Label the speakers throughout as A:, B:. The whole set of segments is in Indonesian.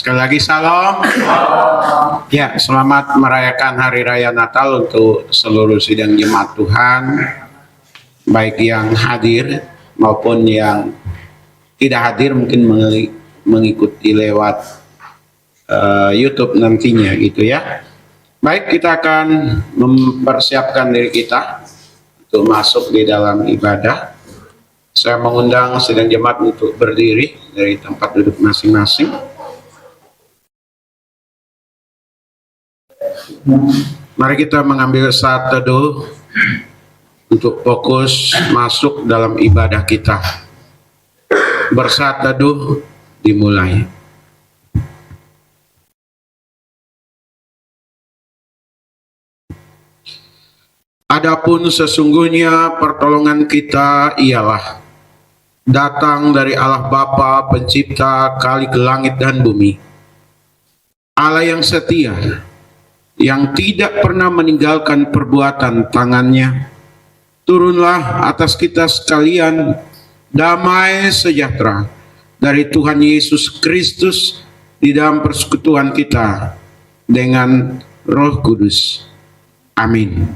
A: Sekali lagi salam. Ya, selamat merayakan Hari Raya Natal untuk seluruh sidang jemaat Tuhan, baik yang hadir maupun yang tidak hadir, mungkin mengikuti lewat YouTube nantinya gitu ya. Baik, kita akan mempersiapkan diri kita untuk masuk di dalam ibadah. Saya mengundang sidang jemaat untuk berdiri dari tempat duduk masing-masing. Mari kita mengambil saat teduh untuk fokus masuk dalam ibadah kita. Bersaat teduh dimulai. Adapun sesungguhnya pertolongan kita ialah datang dari Allah Bapa pencipta kali langit dan bumi, Allah yang setia, yang tidak pernah meninggalkan perbuatan tangannya. Turunlah atas kita sekalian damai sejahtera dari Tuhan Yesus Kristus di dalam persekutuan kita dengan Roh Kudus. Amin.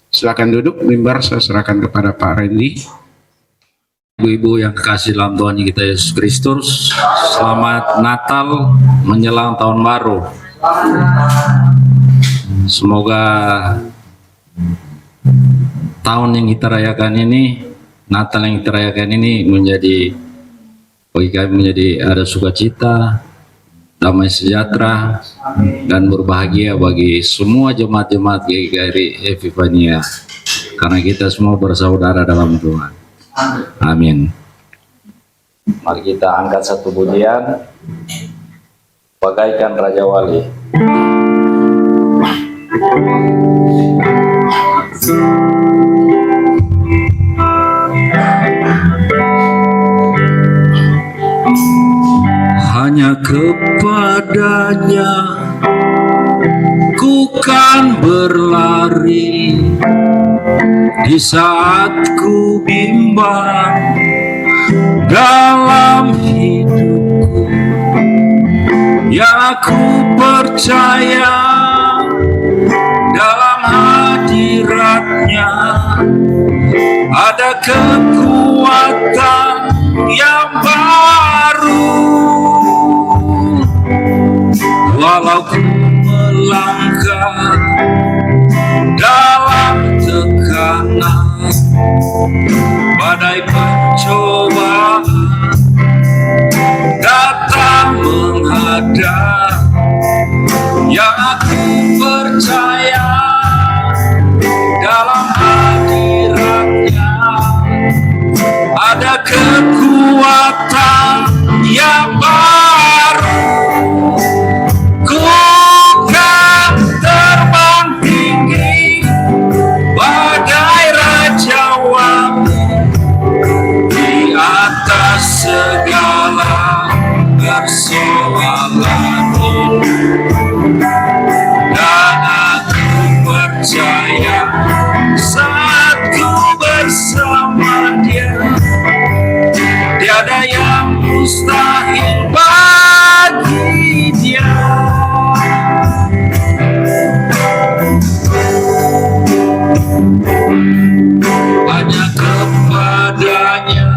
A: Silakan duduk, mimbar saya serahkan kepada Pak Randy.
B: Ibu-ibu yang kekasih dalam Tuhan kita Yesus Kristus, selamat Natal menjelang tahun baru. Semoga tahun yang kita rayakan ini, Natal yang kita rayakan ini menjadi bagi kami menjadi ada sukacita, damai sejahtera, dan berbahagia bagi semua jemaat-jemaat GKRI Epifania, karena kita semua bersaudara dalam Tuhan. Amin. Mari kita angkat satu pujian, bagaikan Raja Wali. Hanya kepadanya ku kan berlari di saat ku bimbang dalam hidupku. Ya, aku percaya dalam hadiratnya ada kekuatan yang baru. Walau ku melangkah dalam tekanan badai pencobaan datang menghadap, yang aku percaya dalam hadiratnya ada kekuatan yang baru. Ku kan terbang tinggi bagai Raja Wali di atas segala persoalan hidup, dan aku percaya saat ku bersama Dia, tiada yang mustahil bagi Dia. Hanya kepadanya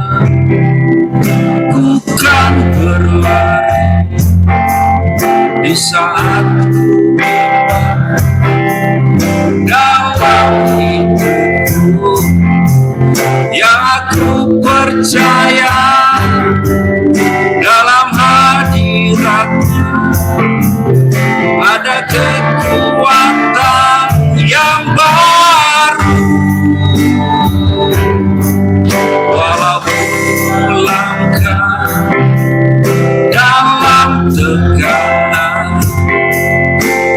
B: ku kan berlari di saat ku bimbang dalam hidupku. Yang aku percaya dalam hadiratnya ada kekuatan yang baru. Walaupun langkah dalam tekanan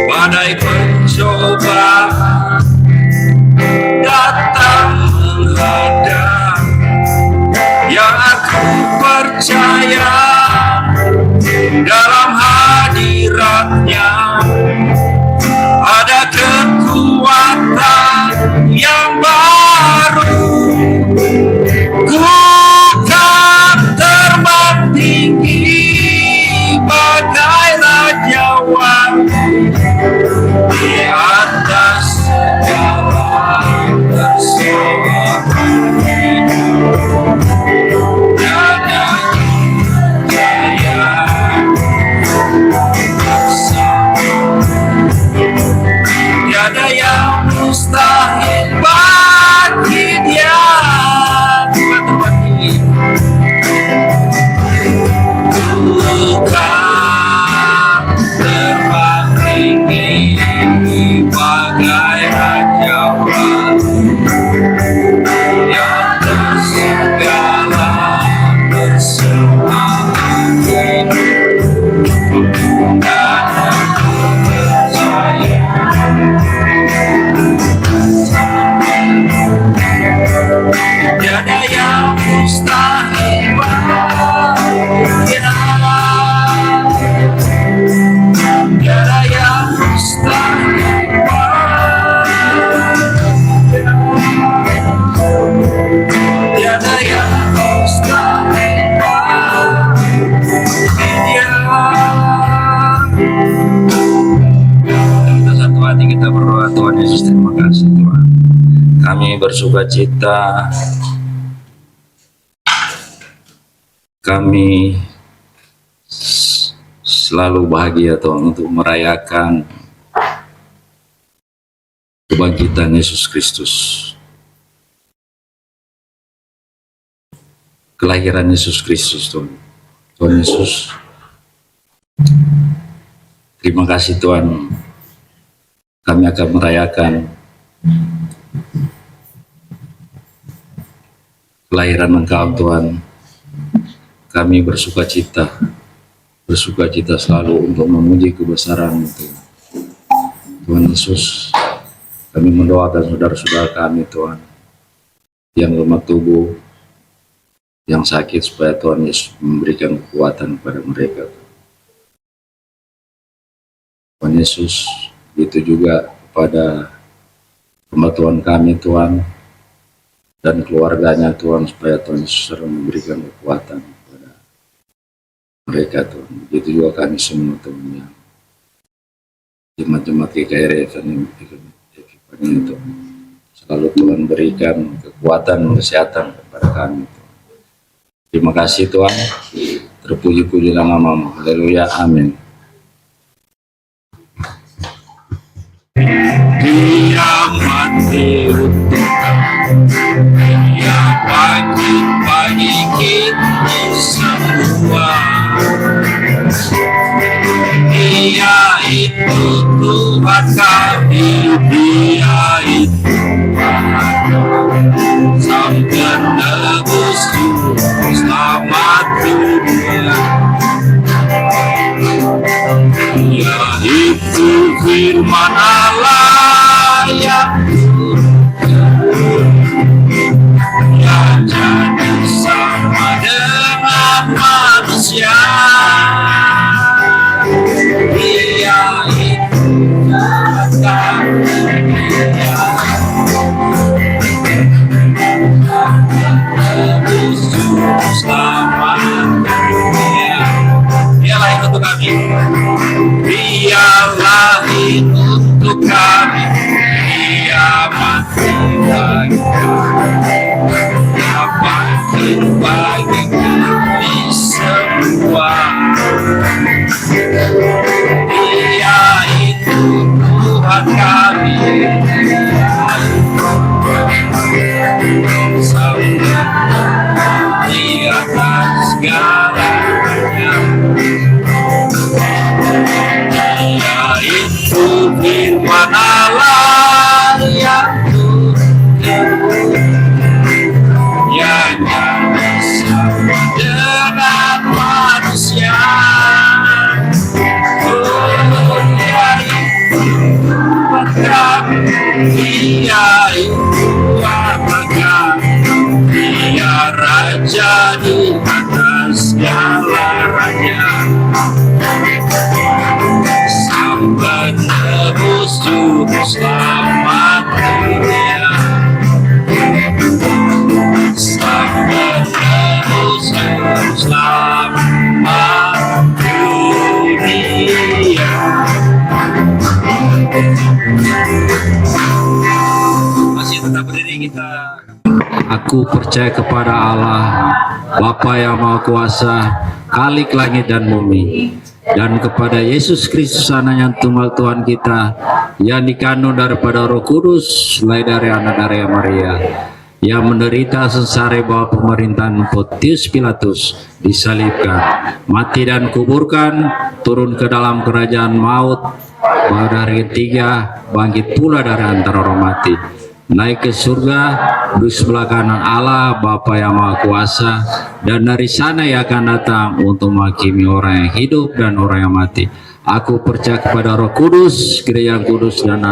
B: badai pencobaan datang menghadap, yang aku percaya dalam hadiratnya ada kekuatan yang baru. Ku kan terbang tinggi bagai Yesus, terima kasih Tuhan. Kami bersuka cita, kami selalu bahagia Tuhan untuk merayakan kebangkitan Yesus Kristus, kelahiran Yesus Kristus Tuhan. Tuhan Yesus, terima kasih Tuhan, kami akan merayakan kelahiran Engkau Tuhan. Kami bersuka cita selalu untuk memuji kebesaran Tuhan. Tuhan Yesus, kami mendoakan saudara-saudara kami Tuhan, yang lemah tubuh, yang sakit, supaya Tuhan Yesus memberikan kekuatan kepada mereka. Tuhan Yesus, begitu juga kepada hamba Tuhan kami Tuhan, dan keluarganya Tuhan, supaya Tuhan Yesus memberikan kekuatan kepada mereka Tuhan. Begitu juga kami semua Tuhan, yang jemaat-jemaat GKRI ini Tuhan, selalu Tuhan berikan kekuatan, kesehatan kepada kami Tuhan. Terima kasih Tuhan, terpuji-puji nama-Mu. Haleluya, amin.
C: Dia mati untuk Dia bangkit bagi kita semua. Dia itu Tuhan kami, Dia itu Sang Penebus Juru Selamat dunia. Yaitu firman Allah yang jadi sama dengan manusia. Dia itu selamat dunia. Dia lahir untuk kami. Dia lahir untuk kami. Dia mati bagi kami. Dia bangkit bagi kami semua. Dia itu Tuhan kami. Sampai di atas segalanya. Yaitu firman Allah yang yang sama dengan manusia. Oh, Dia itu kami, Dia itu Bapa, Dia Raja di atas segala raja. Penebus Juru Selamat dunia. Sang Penebus Juru Selamat dunia. Masih tetap berdiri kita.
B: Aku percaya kepada Allah, Bapa yang Maha Kuasa, Khalik langit dan bumi, dan kepada Yesus Kristus anaknya tunggal Tuhan kita, yang dikandung daripada Roh Kudus, lahir dari anak dari Maria, yang menderita sengsara bawah pemerintahan Pontius Pilatus, disalibkan, mati dan kuburkan, turun ke dalam kerajaan maut, pada hari ketiga bangkit pula dari antara orang mati, naik ke surga, di sebelah kanan Allah Bapa yang Maha Kuasa, dan dari sana Ia akan datang untuk menghakimi orang yang hidup dan orang yang mati. Aku percaya kepada Roh Kudus, Gereja yang kudus dan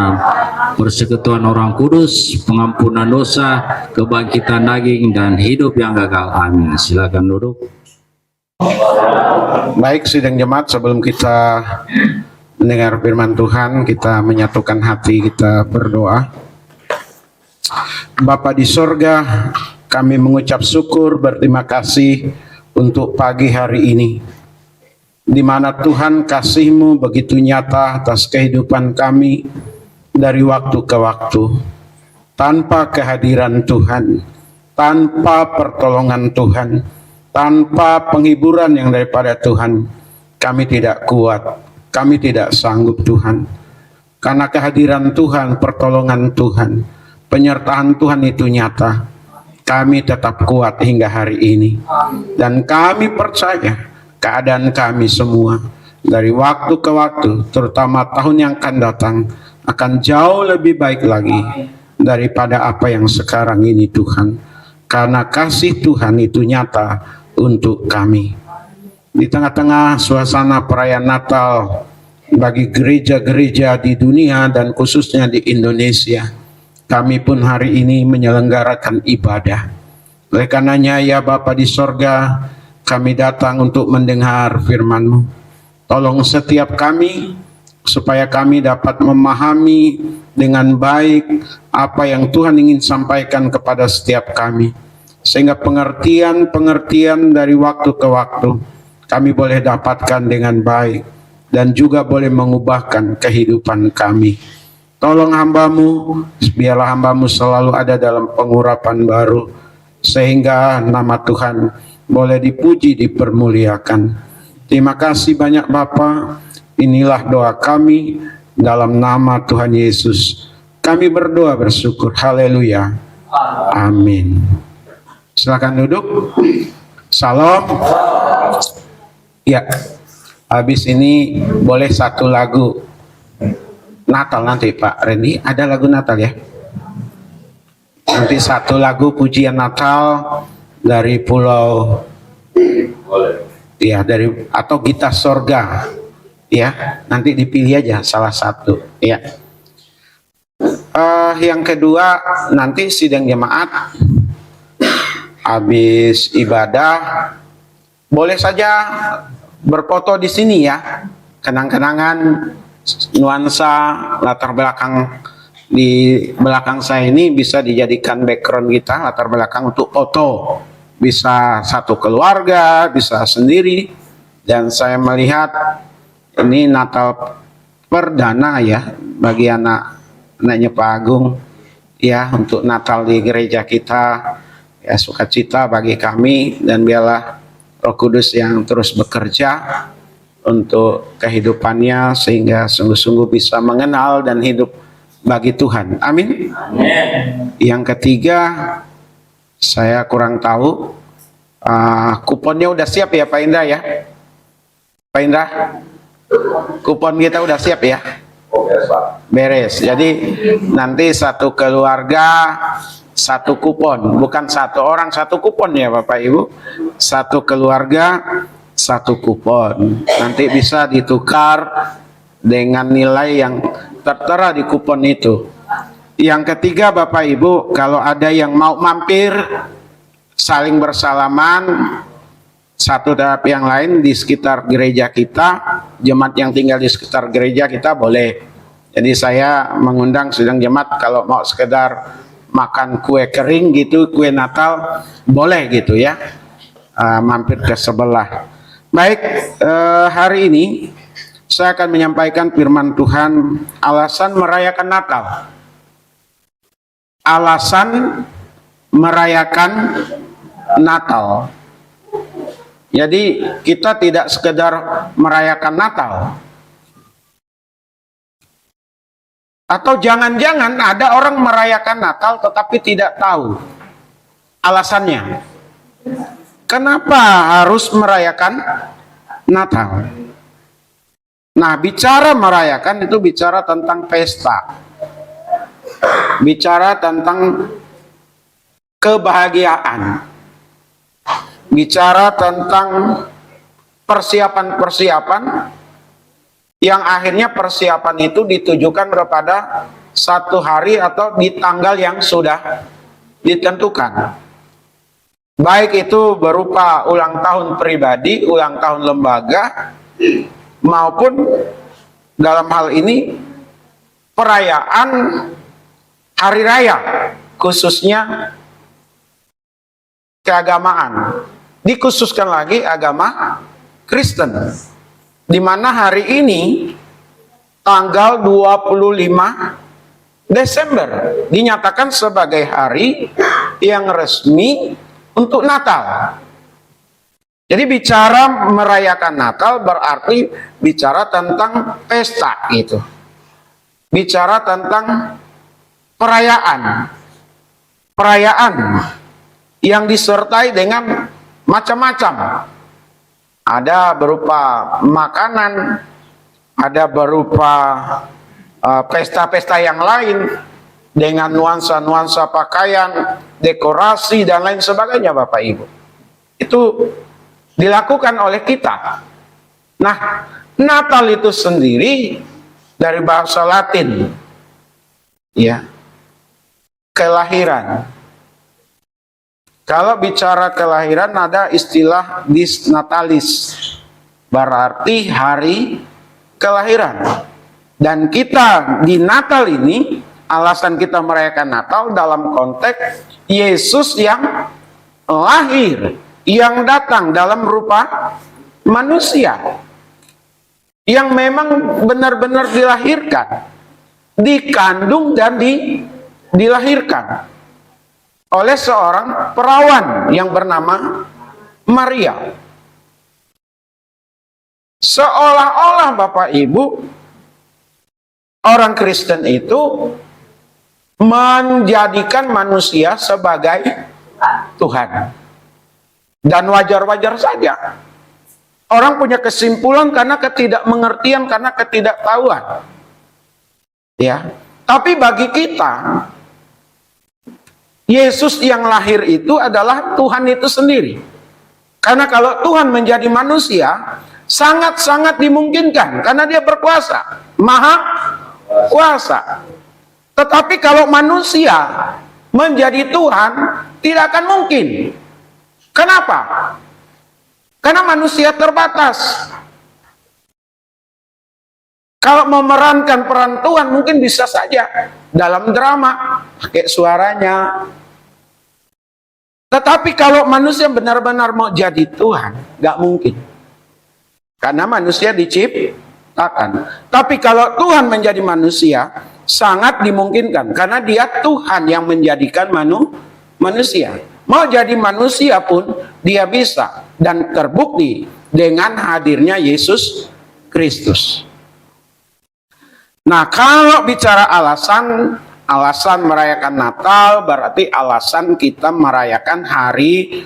B: persekutuan orang kudus, pengampunan dosa, kebangkitan daging dan hidup yang kekal. Amin. Silakan duduk.
A: Baik, sidang jemaat, sebelum kita mendengar firman Tuhan, kita menyatukan hati, kita berdoa. Bapa di sorga, kami mengucap syukur, berterima kasih untuk pagi hari ini, di mana Tuhan kasih-Mu begitu nyata atas kehidupan kami, dari waktu ke waktu. Tanpa kehadiran Tuhan, tanpa pertolongan Tuhan, tanpa penghiburan yang daripada Tuhan, kami tidak kuat, kami tidak sanggup Tuhan. Karena kehadiran Tuhan, pertolongan Tuhan, penyertaan Tuhan itu nyata, kami tetap kuat hingga hari ini. Dan kami percaya keadaan kami semua dari waktu ke waktu, terutama tahun yang akan datang, akan jauh lebih baik lagi daripada apa yang sekarang ini Tuhan. Karena kasih Tuhan itu nyata untuk kami. Di tengah-tengah suasana perayaan Natal bagi gereja-gereja di dunia dan khususnya di Indonesia, kami pun hari ini menyelenggarakan ibadah. Oleh karenanya ya Bapa di sorga, kami datang untuk mendengar firman-Mu. Tolong setiap kami supaya kami dapat memahami dengan baik apa yang Tuhan ingin sampaikan kepada setiap kami, sehingga pengertian-pengertian dari waktu ke waktu kami boleh dapatkan dengan baik dan juga boleh mengubahkan kehidupan kami. Tolong hamba-Mu, biarlah hamba-Mu selalu ada dalam pengurapan baru, sehingga nama Tuhan boleh dipuji, dipermuliakan. Terima kasih banyak Bapa. Inilah doa kami dalam nama Tuhan Yesus. Kami berdoa bersyukur. Haleluya. Amin. Silakan duduk. Salam. Ya, habis ini boleh satu lagu Natal nanti Pak Randy. Ada lagu Natal ya? Nanti satu lagu pujian Natal dari Pulau ya, dari atau Gitar Sorga. Ya, nanti dipilih aja salah satu. Ya. Yang kedua nanti sidang jemaat habis ibadah boleh saja berfoto di sini ya, kenang-kenangan nuansa latar belakang di belakang saya ini bisa dijadikan background kita, latar belakang untuk foto, bisa satu keluarga, bisa sendiri. Dan saya melihat ini Natal perdana ya bagi anaknya Pak Agung ya, untuk Natal di gereja kita ya, sukacita bagi kami. Dan biarlah Roh Kudus yang terus bekerja untuk kehidupannya sehingga sungguh-sungguh bisa mengenal dan hidup bagi Tuhan. Amin. Amin. Yang ketiga, saya kurang tahu kuponnya udah siap ya Pak Indra ya? Pak Indra, kupon kita udah siap ya? Beres. Jadi nanti satu keluarga satu kupon, bukan satu orang satu kupon ya Bapak Ibu. Satu keluarga satu kupon. Nanti bisa ditukar dengan nilai yang tertera di kupon itu. Yang ketiga Bapak Ibu, kalau ada yang mau mampir saling bersalaman satu terhadap yang lain di sekitar gereja kita, jemaat yang tinggal di sekitar gereja kita boleh. Jadi saya mengundang sidang jemaat kalau mau sekedar makan kue kering gitu, kue Natal boleh gitu ya, mampir ke sebelah. Baik, hari ini saya akan menyampaikan firman Tuhan, alasan merayakan Natal. Alasan merayakan Natal. Jadi kita tidak sekedar merayakan Natal. Atau jangan-jangan ada orang merayakan Natal tetapi tidak tahu alasannya. Kenapa harus merayakan Natal? Nah, bicara merayakan itu bicara tentang pesta. Bicara tentang kebahagiaan. Bicara tentang persiapan-persiapan yang akhirnya persiapan itu ditujukan kepada satu hari atau di tanggal yang sudah ditentukan. Baik itu berupa ulang tahun pribadi, ulang tahun lembaga, maupun dalam hal ini perayaan hari raya, khususnya keagamaan. Dikhususkan lagi agama Kristen, di mana hari ini tanggal 25 Desember dinyatakan sebagai hari yang resmi untuk Natal. Jadi bicara merayakan Natal berarti bicara tentang pesta gitu. Bicara tentang perayaan. Perayaan yang disertai dengan macam-macam. Ada berupa makanan, ada berupa pesta-pesta yang lain dengan nuansa-nuansa pakaian, dekorasi dan lain sebagainya, Bapak Ibu. Itu dilakukan oleh kita. Nah, Natal itu sendiri dari bahasa Latin, ya, kelahiran. Kalau bicara kelahiran ada istilah dies natalis, berarti hari kelahiran. Dan kita di Natal ini, alasan kita merayakan Natal dalam konteks Yesus yang lahir, yang datang dalam rupa manusia, yang memang benar-benar dilahirkan, dikandung dan dilahirkan oleh seorang perawan yang bernama Maria. Seolah-olah Bapak Ibu, orang Kristen itu menjadikan manusia sebagai Tuhan. Dan wajar-wajar saja. Orang punya kesimpulan karena ketidakmengertian, karena ketidaktahuan. Ya. Tapi bagi kita, Yesus yang lahir itu adalah Tuhan itu sendiri. Karena kalau Tuhan menjadi manusia, sangat-sangat dimungkinkan. Karena dia berkuasa, maha kuasa. Tetapi kalau manusia menjadi Tuhan, tidak akan mungkin. Kenapa? Karena manusia terbatas. Kalau memerankan peran Tuhan mungkin bisa saja dalam drama, pakai suaranya. Tetapi kalau manusia benar-benar mau jadi Tuhan, nggak mungkin. Karena manusia diciptakan. Tapi kalau Tuhan menjadi manusia, sangat dimungkinkan. Karena dia Tuhan yang menjadikan manusia. Mau jadi manusia pun dia bisa. Dan terbukti dengan hadirnya Yesus Kristus. Nah, kalau bicara alasan merayakan Natal berarti alasan kita merayakan hari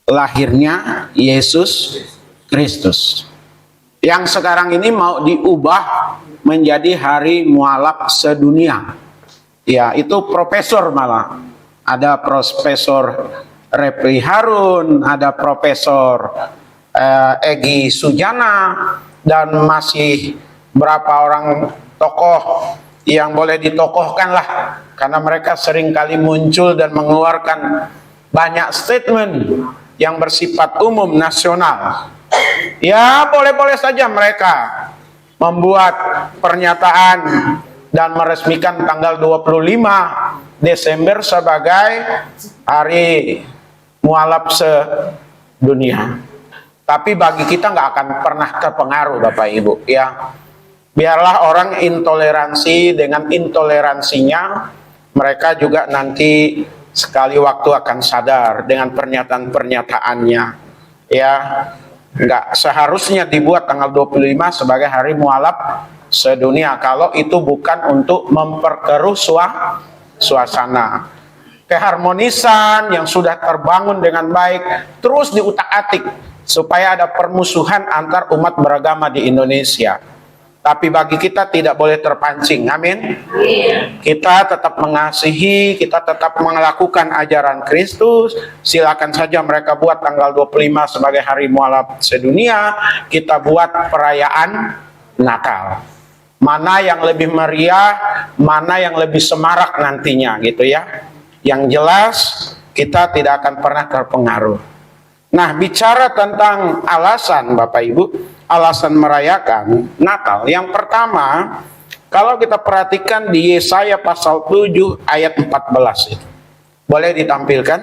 A: lahirnya Yesus Kristus. Yang sekarang ini mau diubah menjadi hari mualaf sedunia. Ya, itu profesor malah. Ada Profesor Refli Harun, ada Profesor Egy Sujana, dan masih berapa orang tokoh yang boleh ditokohkan lah, karena mereka sering kali muncul dan mengeluarkan banyak statement yang bersifat umum nasional. Ya, boleh-boleh saja mereka membuat pernyataan dan meresmikan tanggal 25 Desember sebagai hari mualaf sedunia. Tapi bagi kita nggak akan pernah terpengaruh, Bapak Ibu, ya. Biarlah orang intoleransi, dengan intoleransinya mereka juga nanti sekali waktu akan sadar dengan pernyataan-pernyataannya. Ya, nggak seharusnya dibuat tanggal 25 sebagai hari mualaf sedunia kalau itu bukan untuk memperkeruh suasana. Keharmonisan yang sudah terbangun dengan baik terus diutak-atik supaya ada permusuhan antar umat beragama di Indonesia. Tapi bagi kita tidak boleh terpancing. Amin. Kita tetap mengasihi, kita tetap melakukan ajaran Kristus. Silakan saja mereka buat tanggal 25 sebagai hari mualaf sedunia. Kita buat perayaan Natal. Mana yang lebih meriah, mana yang lebih semarak nantinya gitu ya. Yang jelas kita tidak akan pernah terpengaruh. Nah, bicara tentang alasan Bapak Ibu, alasan merayakan Natal. Yang pertama, kalau kita perhatikan di Yesaya pasal 7 ayat 14 itu. Boleh ditampilkan?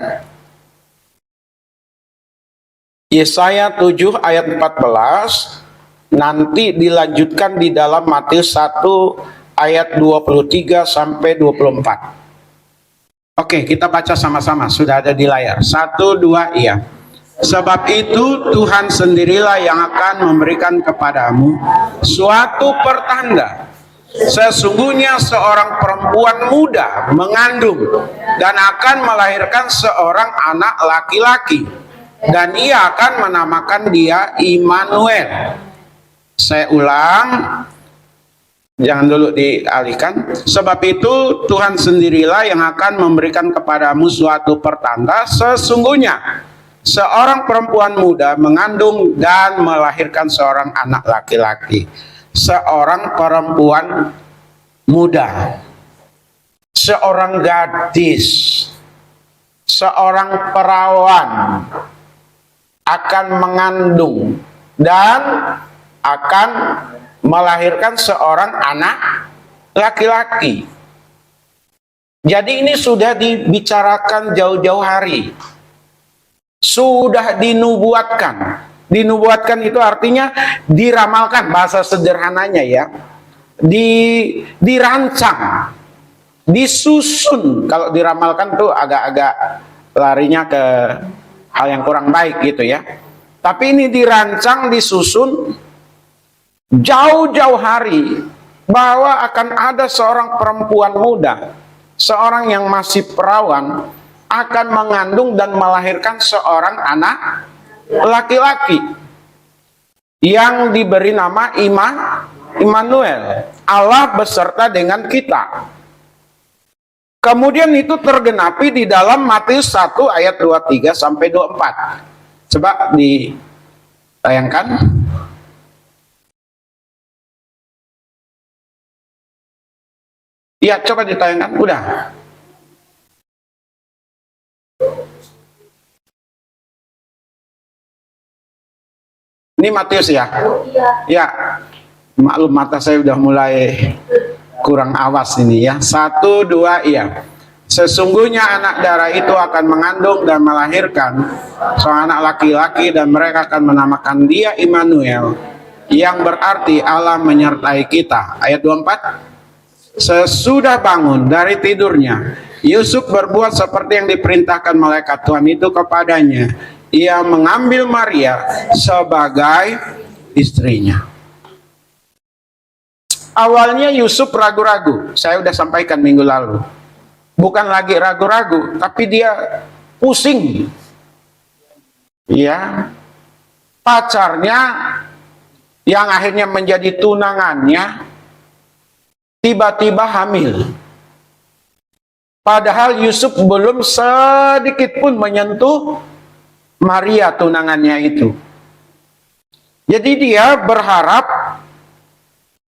A: Yesaya 7 ayat 14 nanti dilanjutkan di dalam Matius 1 ayat 23 sampai 24. Oke, kita baca sama-sama. Sudah ada di layar. 1, 2, iya. Sebab itu Tuhan sendirilah yang akan memberikan kepadamu suatu pertanda. Sesungguhnya seorang perempuan muda mengandung dan akan melahirkan seorang anak laki-laki, dan ia akan menamakan dia Immanuel. Saya ulang, jangan dulu dialihkan. Sebab itu Tuhan sendirilah yang akan memberikan kepadamu suatu pertanda. Sesungguhnya seorang perempuan muda mengandung dan melahirkan seorang anak laki-laki. Seorang perempuan muda, seorang gadis, seorang perawan akan mengandung dan akan melahirkan seorang anak laki-laki. Jadi ini sudah dibicarakan jauh-jauh hari. Sudah dinubuatkan. Dinubuatkan itu artinya diramalkan, bahasa sederhananya ya. Dirancang, disusun. Kalau diramalkan tuh agak-agak larinya ke hal yang kurang baik gitu ya. Tapi ini dirancang, disusun jauh-jauh hari bahwa akan ada seorang perempuan muda, seorang yang masih perawan, akan mengandung dan melahirkan seorang anak laki-laki yang diberi nama Immanuel, Allah beserta dengan kita. Kemudian itu tergenapi di dalam Matius 1 ayat 23 sampai 24. Coba ditayangkan. Ya, coba ditayangkan. Udah. Ini Matius ya? Ya, maklum mata saya udah mulai kurang awas ini ya. 1, 2, iya. Sesungguhnya anak darah itu akan mengandung dan melahirkan seorang anak laki-laki, dan mereka akan menamakan dia Immanuel, yang berarti Allah menyertai kita. Ayat 24. Sesudah bangun dari tidurnya, Yusuf berbuat seperti yang diperintahkan malaikat Tuhan itu kepadanya. Ia mengambil Maria sebagai istrinya. Awalnya Yusuf ragu-ragu. Saya sudah sampaikan minggu lalu. Bukan lagi ragu-ragu, tapi dia pusing. Ya, pacarnya yang akhirnya menjadi tunangannya tiba-tiba hamil. Padahal Yusuf belum sedikit pun menyentuh Maria tunangannya itu. Jadi dia berharap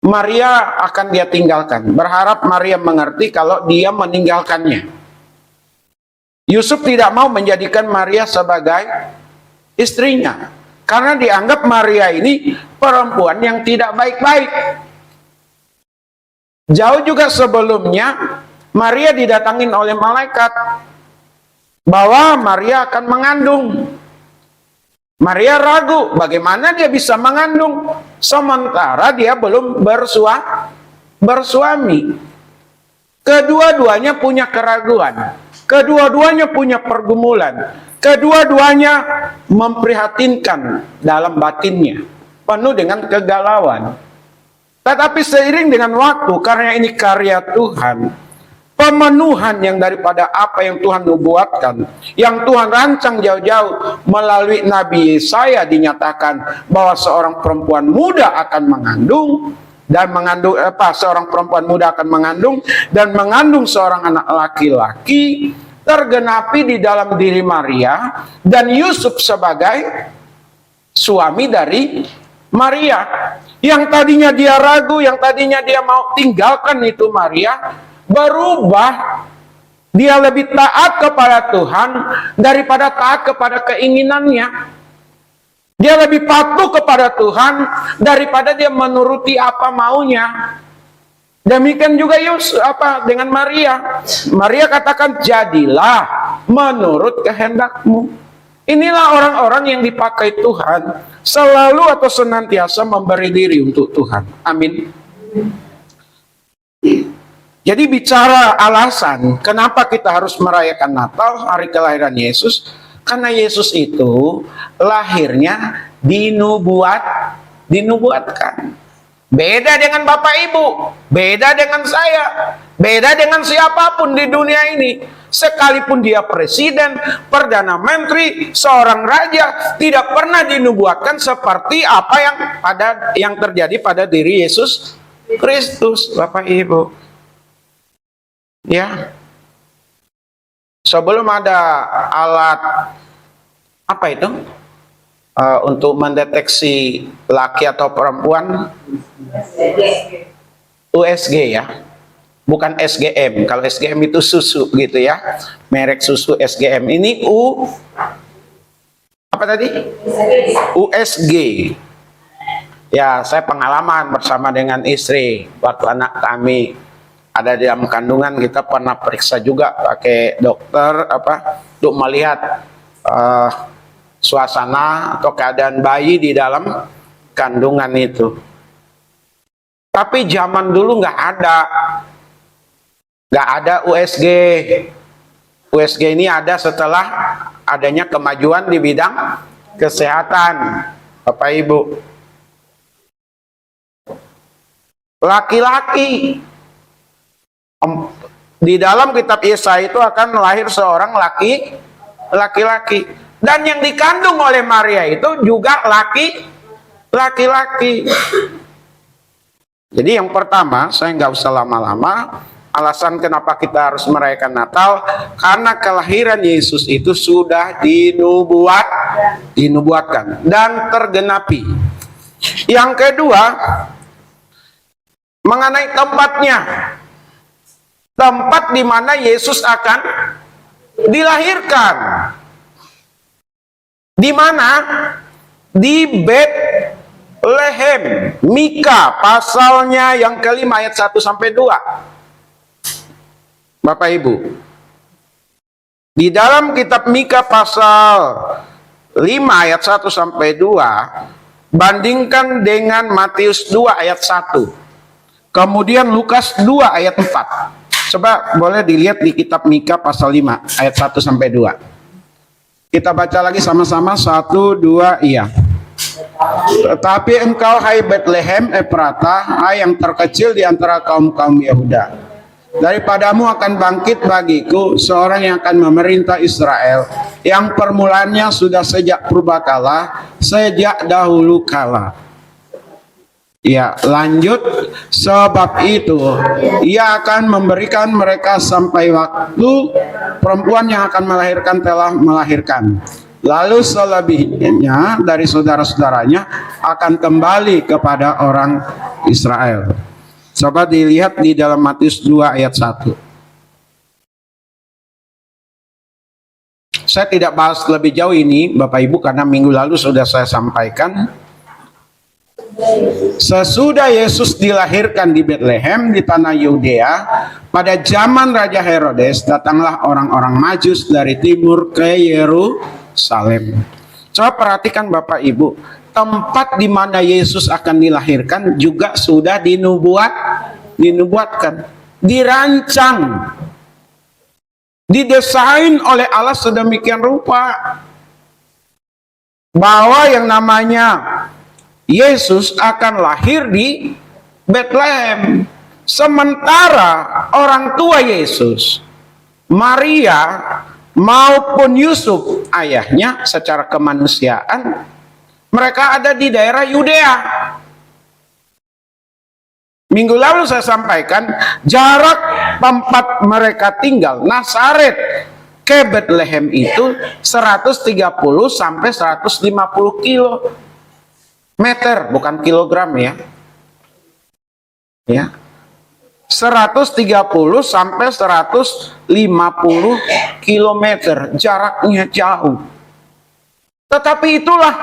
A: Maria akan dia tinggalkan. Berharap Maria mengerti kalau dia meninggalkannya. Yusuf tidak mau menjadikan Maria sebagai istrinya, karena dianggap Maria ini perempuan yang tidak baik-baik. Jauh juga sebelumnya Maria didatangin oleh malaikat bahwa Maria akan mengandung. Maria ragu, bagaimana dia bisa mengandung sementara dia belum bersuami. Kedua-duanya punya keraguan, kedua-duanya punya pergumulan, kedua-duanya memprihatinkan dalam batinnya, penuh dengan kegalauan. Tetapi seiring dengan waktu, karena ini karya Tuhan, pemenuhan yang daripada apa yang Tuhan nubuatkan, yang Tuhan rancang jauh-jauh melalui Nabi Yesaya, dinyatakan bahwa seorang perempuan muda akan mengandung dan seorang perempuan muda akan mengandung dan mengandung seorang anak laki-laki, tergenapi di dalam diri Maria dan Yusuf sebagai suami dari Maria. Yang tadinya dia ragu, yang tadinya dia mau tinggalkan itu Maria, berubah. Dia lebih taat kepada Tuhan daripada taat kepada keinginannya. Dia lebih patuh kepada Tuhan daripada dia menuruti apa maunya. Demikian juga dengan Maria. Maria katakan, jadilah menurut kehendakmu. Inilah orang-orang yang dipakai Tuhan, selalu atau senantiasa memberi diri untuk Tuhan. Amin. Jadi bicara alasan kenapa kita harus merayakan Natal, hari kelahiran Yesus, karena Yesus itu lahirnya dinubuatkan. Beda dengan Bapak Ibu, beda dengan saya, beda dengan siapapun di dunia ini. Sekalipun dia presiden, perdana menteri, seorang raja, tidak pernah dinubuatkan seperti apa yang terjadi pada diri Yesus Kristus, Bapak Ibu. Ya, sebelum ada alat apa itu untuk mendeteksi laki atau perempuan, USG ya, bukan SGM. Kalau SGM itu susu gitu ya, merek susu SGM. Ini apa tadi? USG. Ya, saya pengalaman bersama dengan istri waktu anak kami ada di dalam kandungan, kita pernah periksa juga pakai dokter untuk melihat suasana atau keadaan bayi di dalam kandungan itu. Tapi zaman dulu nggak ada USG. USG ini ada setelah adanya kemajuan di bidang kesehatan, Bapak Ibu. Laki-laki di dalam kitab Yesaya itu akan lahir seorang laki-laki, dan yang dikandung oleh Maria itu juga laki-laki. Jadi yang pertama, saya nggak usah lama-lama, alasan kenapa kita harus merayakan Natal, karena kelahiran Yesus itu sudah dinubuatkan dan tergenapi. Yang kedua, mengenai tempatnya. Tempat di mana Yesus akan dilahirkan. Di mana? Di Betlehem. Mika pasalnya yang kelima ayat 1 sampai 2. Bapak Ibu. Di dalam kitab Mika pasal 5 ayat 1 sampai 2, bandingkan dengan Matius 2 ayat 1. Kemudian Lukas 2 ayat 4. Coba boleh dilihat di kitab Mika pasal 5 ayat 1 sampai 2. Kita baca lagi sama-sama, 1, 2, iya. Tetapi engkau hai Bethlehem Efrata, hai yang terkecil di antara kaum-kaum Yehuda, daripadamu akan bangkit bagiku seorang yang akan memerintah Israel, yang permulaannya sudah sejak purbakala, sejak dahulu kala. Ya, lanjut. Sebab itu ia akan memberikan mereka sampai waktu perempuan yang akan melahirkan telah melahirkan. Lalu selebihnya dari saudara-saudaranya akan kembali kepada orang Israel. Coba dilihat di dalam Matius 2 ayat 1. Saya tidak bahas lebih jauh ini Bapak Ibu karena minggu lalu sudah saya sampaikan. Sesudah Yesus dilahirkan di Betlehem di tanah Yudea, pada zaman Raja Herodes, datanglah orang-orang Majus dari timur ke Yerusalem. Coba perhatikan Bapak Ibu, tempat di mana Yesus akan dilahirkan juga sudah dinubuatkan, dirancang, didesain oleh Allah sedemikian rupa bahwa yang namanya Yesus akan lahir di Betlehem. Sementara orang tua Yesus, Maria maupun Yusuf ayahnya secara kemanusiaan, mereka ada di daerah Yudea. Minggu lalu saya sampaikan jarak tempat mereka tinggal Nazaret ke Betlehem itu 130 sampai 150 kilometer, bukan kilogram ya. Ya. 130 sampai 150 kilometer, jaraknya jauh. Tetapi itulah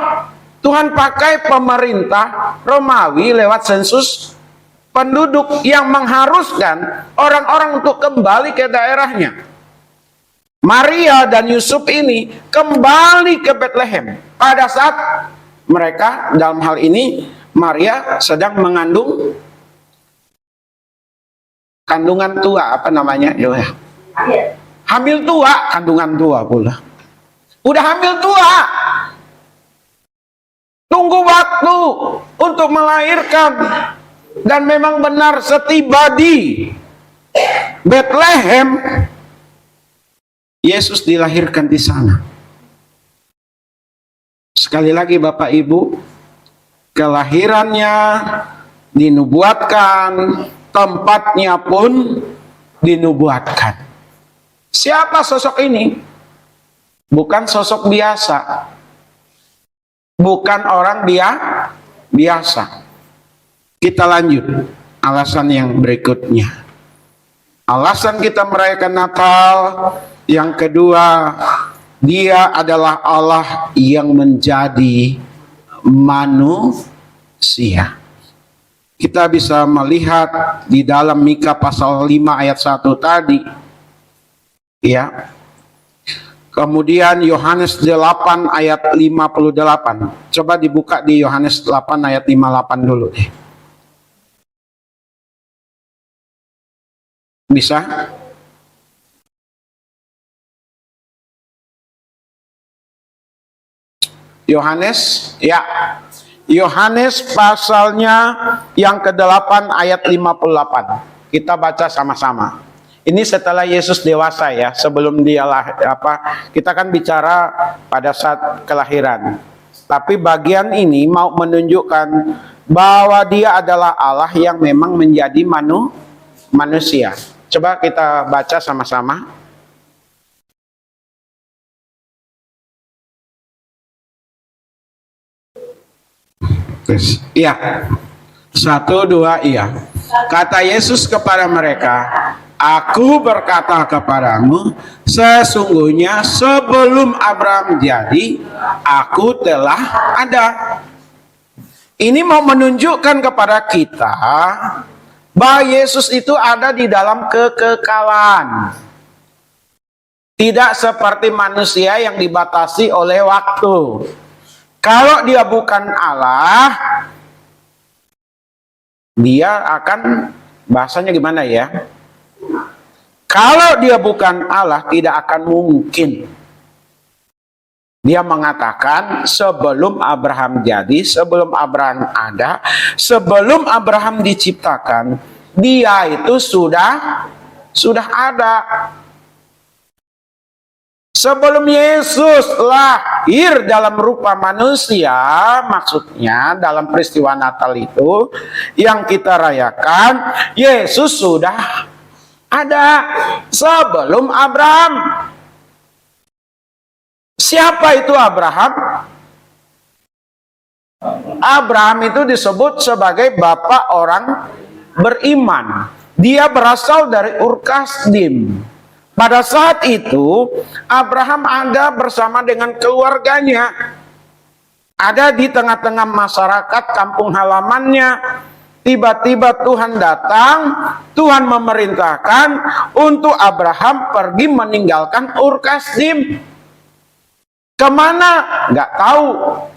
A: Tuhan pakai pemerintah Romawi lewat sensus penduduk yang mengharuskan orang-orang untuk kembali ke daerahnya. Maria dan Yusuf ini kembali ke Betlehem pada saat mereka, dalam hal ini Maria sedang mengandung kandungan tua, apa namanya? Hamil tua, kandungan tua pula. Udah hamil tua. Tunggu waktu untuk melahirkan. Dan memang benar setiba di Bethlehem, Yesus dilahirkan di sana. Sekali lagi Bapak Ibu, kelahirannya dinubuatkan, tempatnya pun dinubuatkan. Siapa sosok ini? Bukan sosok biasa. Bukan orang biasa. Kita lanjut. Alasan yang berikutnya. Alasan kita merayakan Natal yang kedua, Dia adalah Allah yang menjadi manusia. Kita bisa melihat di dalam Mika pasal 5 ayat 1 tadi. Ya. Kemudian Yohanes 8 ayat 58. Coba dibuka di Yohanes 8 ayat 58 dulu deh. Bisa? Yohanes, ya. Yohanes pasalnya yang ke-8 ayat 58. Kita baca sama-sama. Ini setelah Yesus dewasa ya, sebelum dia kita kan bicara pada saat kelahiran. Tapi bagian ini mau menunjukkan bahwa Dia adalah Allah yang memang menjadi manusia. Coba kita baca sama-sama. Iya. 1, 2, iya. Kata Yesus kepada mereka, Aku berkata kepadamu, sesungguhnya sebelum Abraham jadi, aku telah ada. Ini mau menunjukkan kepada kita bahwa Yesus itu ada di dalam kekekalan. Tidak seperti manusia yang dibatasi oleh waktu. Kalau dia bukan Allah, dia akan, bahasanya gimana ya? Kalau dia bukan Allah, tidak akan mungkin. Dia mengatakan sebelum Abraham jadi, sebelum Abraham ada, sebelum Abraham diciptakan, dia itu sudah ada. Sebelum Yesus lahir dalam rupa manusia, maksudnya dalam peristiwa Natal itu yang kita rayakan, Yesus sudah ada sebelum Abraham. Siapa itu Abraham? Abraham itu disebut sebagai bapak orang beriman. Dia berasal dari Ur Kasdim. Pada saat itu, Abraham ada bersama dengan keluarganya. Ada di tengah-tengah masyarakat kampung halamannya. Tiba-tiba Tuhan datang, Tuhan memerintahkan untuk Abraham pergi meninggalkan Ur Kasdim. Kemana? Nggak tahu.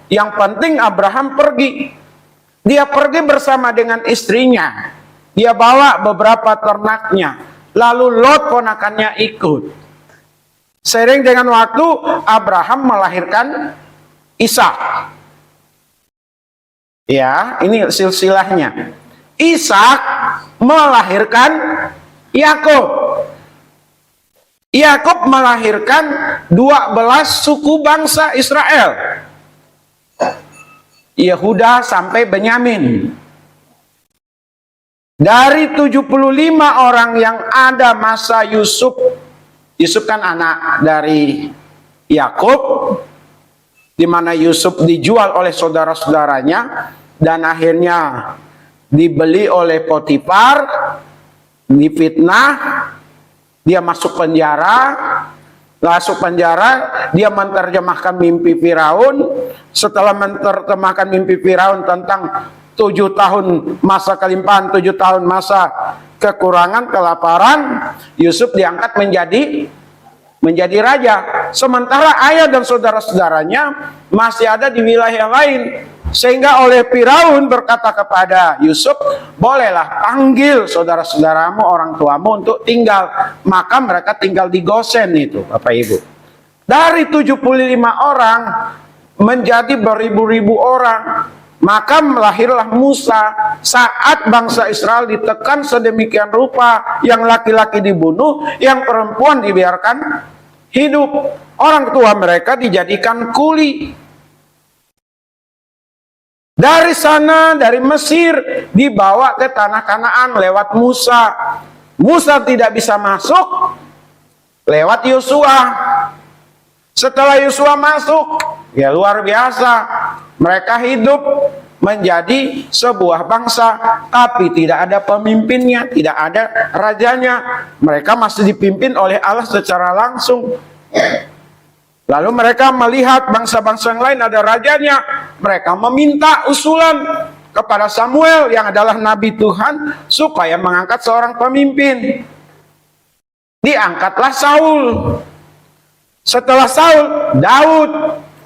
A: Yang penting Abraham pergi. Dia pergi bersama dengan istrinya. Dia bawa beberapa ternaknya. Lalu Lot ponakannya ikut. Sering dengan waktu Abraham melahirkan Ishak. Ya, ini silsilahnya. Ishak melahirkan Yakub. Yakub melahirkan 12 suku bangsa Israel. Yehuda sampai Benyamin. Dari 75 orang yang ada masa Yusuf kan anak dari Yakub, di mana Yusuf dijual oleh saudara-saudaranya dan akhirnya dibeli oleh Potifar, difitnah, dia masuk penjara. Dia menerjemahkan mimpi Firaun. Setelah menerjemahkan mimpi Firaun tentang 7 tahun masa kelimpahan, 7 tahun masa kekurangan, kelaparan, Yusuf diangkat menjadi raja. Sementara ayah dan saudara-saudaranya masih ada di wilayah lain. Sehingga oleh Firaun berkata kepada Yusuf, bolehlah panggil saudara-saudaramu, orang tuamu untuk tinggal. Maka mereka tinggal di Gosen itu, Bapak Ibu. Dari 75 orang menjadi beribu-ribu orang. Maka lahirlah Musa saat bangsa Israel ditekan sedemikian rupa, yang laki-laki dibunuh, yang perempuan dibiarkan hidup. Orang tua mereka dijadikan kuli. Dari sana, dari Mesir, dibawa ke tanah Kanaan lewat Musa. Musa tidak bisa masuk, lewat Yosua. Setelah Yosua masuk, ya luar biasa. Mereka hidup menjadi sebuah bangsa, tapi tidak ada pemimpinnya, tidak ada rajanya. Mereka masih dipimpin oleh Allah secara langsung. Lalu mereka melihat bangsa-bangsa yang lain ada rajanya. Mereka meminta usulan kepada Samuel yang adalah nabi Tuhan supaya mengangkat seorang pemimpin. Diangkatlah Saul. Setelah Saul, Daud.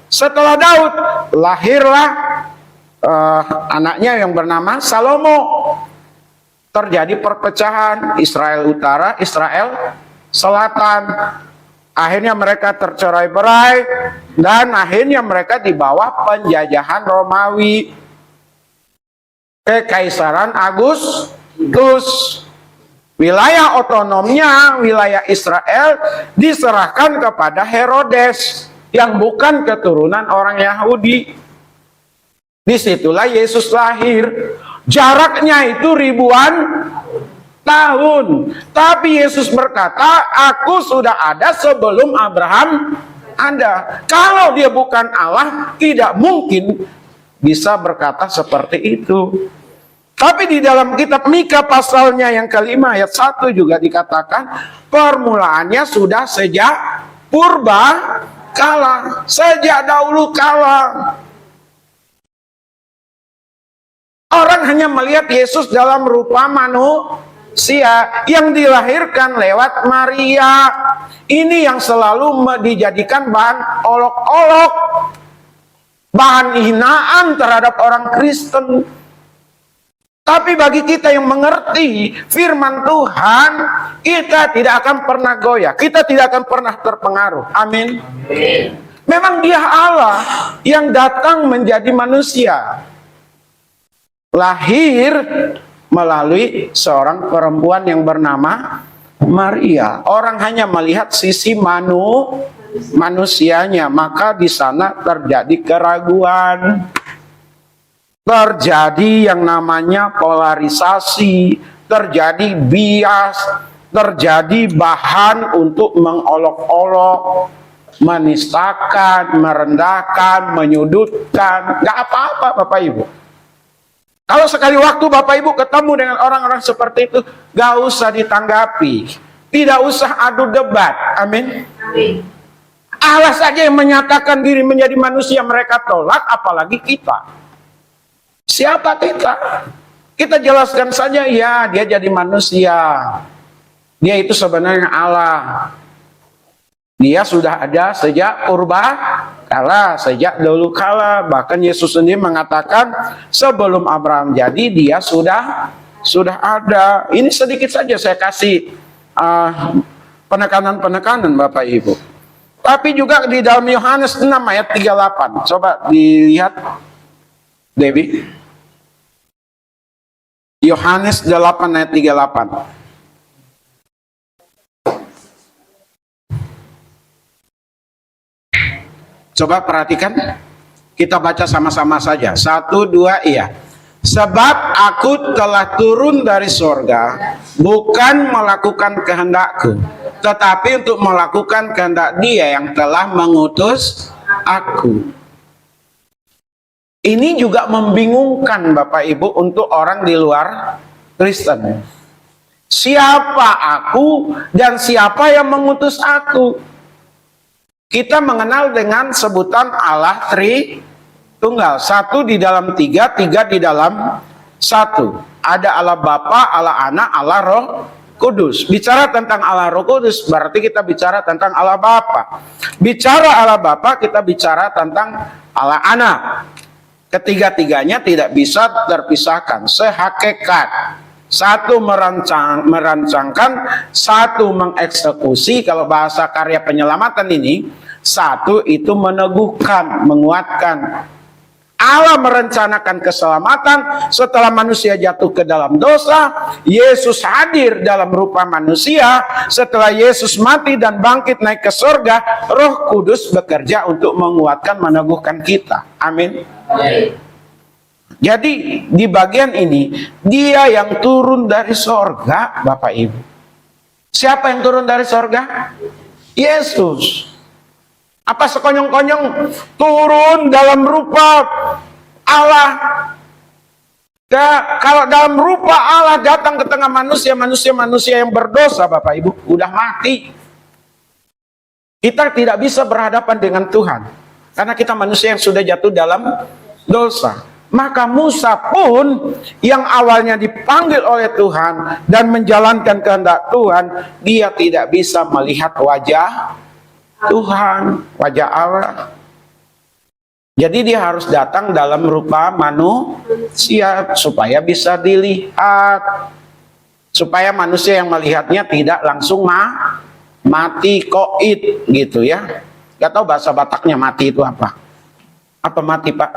A: Setelah Daud, lahirlah anaknya yang bernama Salomo. Terjadi perpecahan Israel Utara, Israel Selatan. Akhirnya mereka tercerai-berai dan akhirnya mereka di bawah penjajahan Romawi. Kekaisaran Agustus. Wilayah otonomnya, wilayah Israel diserahkan kepada Herodes yang bukan keturunan orang Yahudi. Disitulah Yesus lahir. Jaraknya itu ribuan tahun. Tapi Yesus berkata, aku sudah ada sebelum Abraham ada. Kalau dia bukan Allah, tidak mungkin bisa berkata seperti itu. Tapi di dalam kitab Mika pasalnya yang kelima ayat 1 juga dikatakan, permulaannya sudah sejak purba kala, sejak dahulu kala. Orang hanya melihat Yesus dalam rupa manusia yang dilahirkan lewat Maria. Ini yang selalu dijadikan bahan olok-olok, bahan hinaan terhadap orang Kristen. Tapi bagi kita yang mengerti firman Tuhan, kita tidak akan pernah goyah, kita tidak akan pernah terpengaruh. Amin. Memang Dia Allah yang datang menjadi manusia, lahir melalui seorang perempuan yang bernama Maria. Orang hanya melihat sisi manusianya, maka di sana terjadi keraguan, terjadi yang namanya polarisasi, terjadi bias, terjadi bahan untuk mengolok-olok, menistakan, merendahkan, menyudutkan. Gak apa-apa Bapak Ibu. Kalau sekali waktu Bapak Ibu ketemu dengan orang-orang seperti itu, gak usah ditanggapi. Tidak usah adu debat. Amin. Amin. Allah saja yang menyatakan diri menjadi manusia, mereka tolak, apalagi kita. Siapa kita? Kita jelaskan saja, ya dia jadi manusia. Dia itu sebenarnya Allah. Dia sudah ada sejak purba kala, sejak dahulu kala. Bahkan Yesus sendiri mengatakan sebelum Abraham jadi dia sudah ada. Ini sedikit saja saya kasih penekanan-penekanan Bapak Ibu. Tapi juga di dalam Yohanes 6 ayat 38. Coba dilihat Debbie. Yohanes 8 ayat 38. Coba perhatikan. Kita baca sama-sama saja. 1, 2, iya. Sebab aku telah turun dari sorga, bukan melakukan kehendakku, tetapi untuk melakukan kehendak Dia yang telah mengutus aku. Ini juga membingungkan Bapak Ibu untuk orang di luar Kristen. Siapa aku dan siapa yang mengutus aku? Kita mengenal dengan sebutan Allah Tritunggal. 1 di dalam 3, 3 di dalam 1. Ada Allah Bapa, Allah Anak, Allah Roh Kudus. Bicara tentang Allah Roh Kudus berarti kita bicara tentang Allah Bapa. Bicara Allah Bapa, kita bicara tentang Allah Anak. Ketiga-tiganya tidak bisa terpisahkan, sehakikat. Satu merancangkan, satu mengeksekusi. Kalau bahasa karya penyelamatan ini, satu itu meneguhkan, menguatkan. Allah merencanakan keselamatan setelah manusia jatuh ke dalam dosa. Yesus hadir dalam rupa manusia. Setelah Yesus mati dan bangkit naik ke surga, Roh Kudus bekerja untuk menguatkan, meneguhkan kita. Amin. Jadi di bagian ini, Dia yang turun dari sorga, Bapak Ibu. Siapa yang turun dari sorga? Yesus. Apa sekonyong-konyong turun dalam rupa Allah? Kalau dalam rupa Allah datang ke tengah manusia yang berdosa, Bapak Ibu, udah mati. Kita tidak bisa berhadapan dengan Tuhan, karena kita manusia yang sudah jatuh dalam dosa. Maka Musa pun yang awalnya dipanggil oleh Tuhan dan menjalankan kehendak Tuhan, dia tidak bisa melihat wajah Tuhan, wajah Allah. Jadi dia harus datang dalam rupa manusia supaya bisa dilihat, supaya manusia yang melihatnya tidak langsung mati koit gitu ya. Gak tahu bahasa Bataknya mati itu apa? Apa mati, Pak?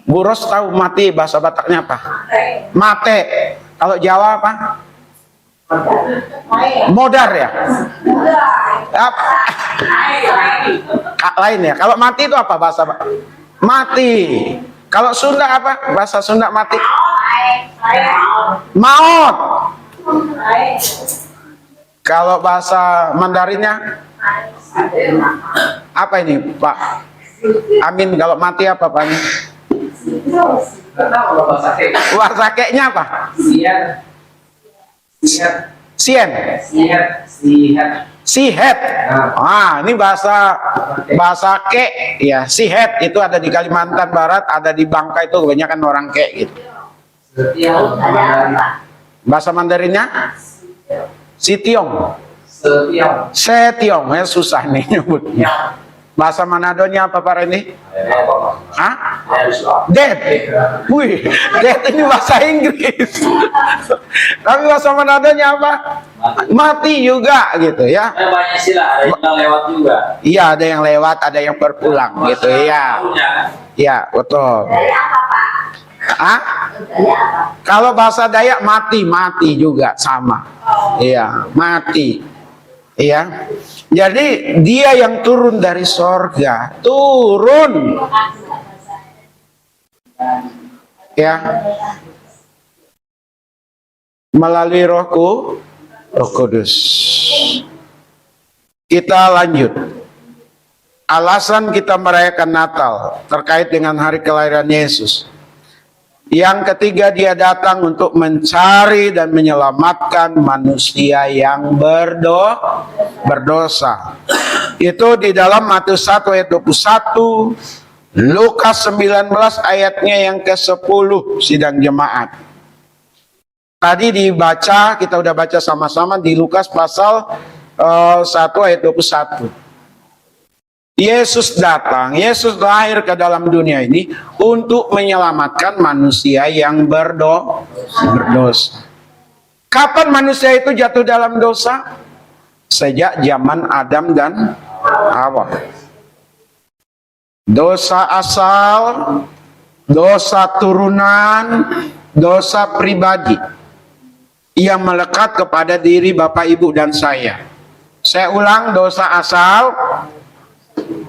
A: Bu Ros tahu mati bahasa Bataknya apa? Mate. Kalau Jawa apa? Modar ya? Lain ya. Kalau mati itu apa bahasa? Mati. Kalau Sunda apa? Bahasa Sunda mati. Maut. Kalau bahasa Mandarinnya apa ini, Pak? Amin. Kalau mati apa, Pak? Bahasa keknya apa? Sien. Sihet. Ah, ini bahasa kek ya. Sihet itu ada di Kalimantan Barat, ada di Bangka, itu kebanyakan orang kek gitu. Bahasa Mandarinnya Sitiong. Setiong. Ya susah nih nyebutnya. Bahasa Manadonya apa, Pak Reni? Hah? Dead. Wih, dead ini bahasa Inggris. Tapi bahasa Manadonya apa? Mati juga gitu ya.
C: Banyak istilah, ada yang lewat juga.
A: Iya, ada yang lewat, ada yang berpulang gitu ya. Iya, betul. Ah? Kalau bahasa Dayak mati juga sama. Iya, mati. Iya. Jadi dia yang turun dari sorga, turun. Ya. Melalui Roh Kudus. Kita lanjut. Alasan kita merayakan Natal terkait dengan hari kelahiran Yesus. Yang ketiga, dia datang untuk mencari dan menyelamatkan manusia yang berdosa. Itu di dalam Matius 1 ayat 21, Lukas 19 ayatnya yang ke-10, sidang jemaat. Tadi dibaca, kita udah baca sama-sama di Lukas pasal 1 ayat 21. Yesus datang, Yesus lahir ke dalam dunia ini untuk menyelamatkan manusia yang berdosa. Kapan manusia itu jatuh dalam dosa? Sejak zaman Adam dan Hawa. Dosa asal, dosa turunan, dosa pribadi yang melekat kepada diri Bapak, Ibu, dan saya. Saya ulang, dosa asal.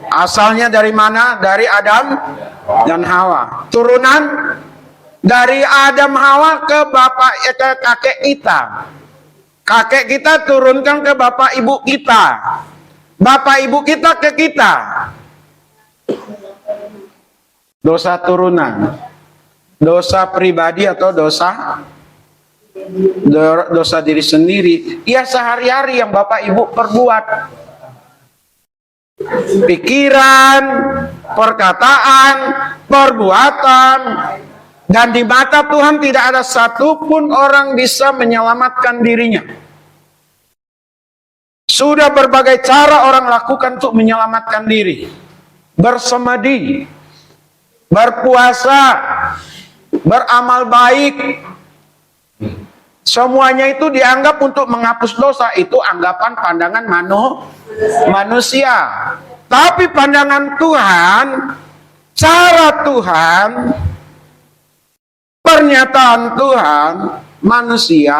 A: Asalnya dari mana? Dari Adam dan Hawa. Turunan dari Adam Hawa ke kakek kita. Kakek kita turunkan ke bapak ibu kita. Bapak ibu kita ke kita. Dosa turunan. Dosa pribadi atau dosa diri sendiri. Ya sehari-hari yang bapak ibu perbuat. Pikiran, perkataan, perbuatan, dan di mata Tuhan tidak ada satupun orang bisa menyelamatkan dirinya. Sudah berbagai cara orang lakukan untuk menyelamatkan diri. Bersemedi, berpuasa, beramal baik. Semuanya itu dianggap untuk menghapus dosa. Itu anggapan pandangan manusia. Tapi pandangan Tuhan, cara Tuhan, pernyataan Tuhan, manusia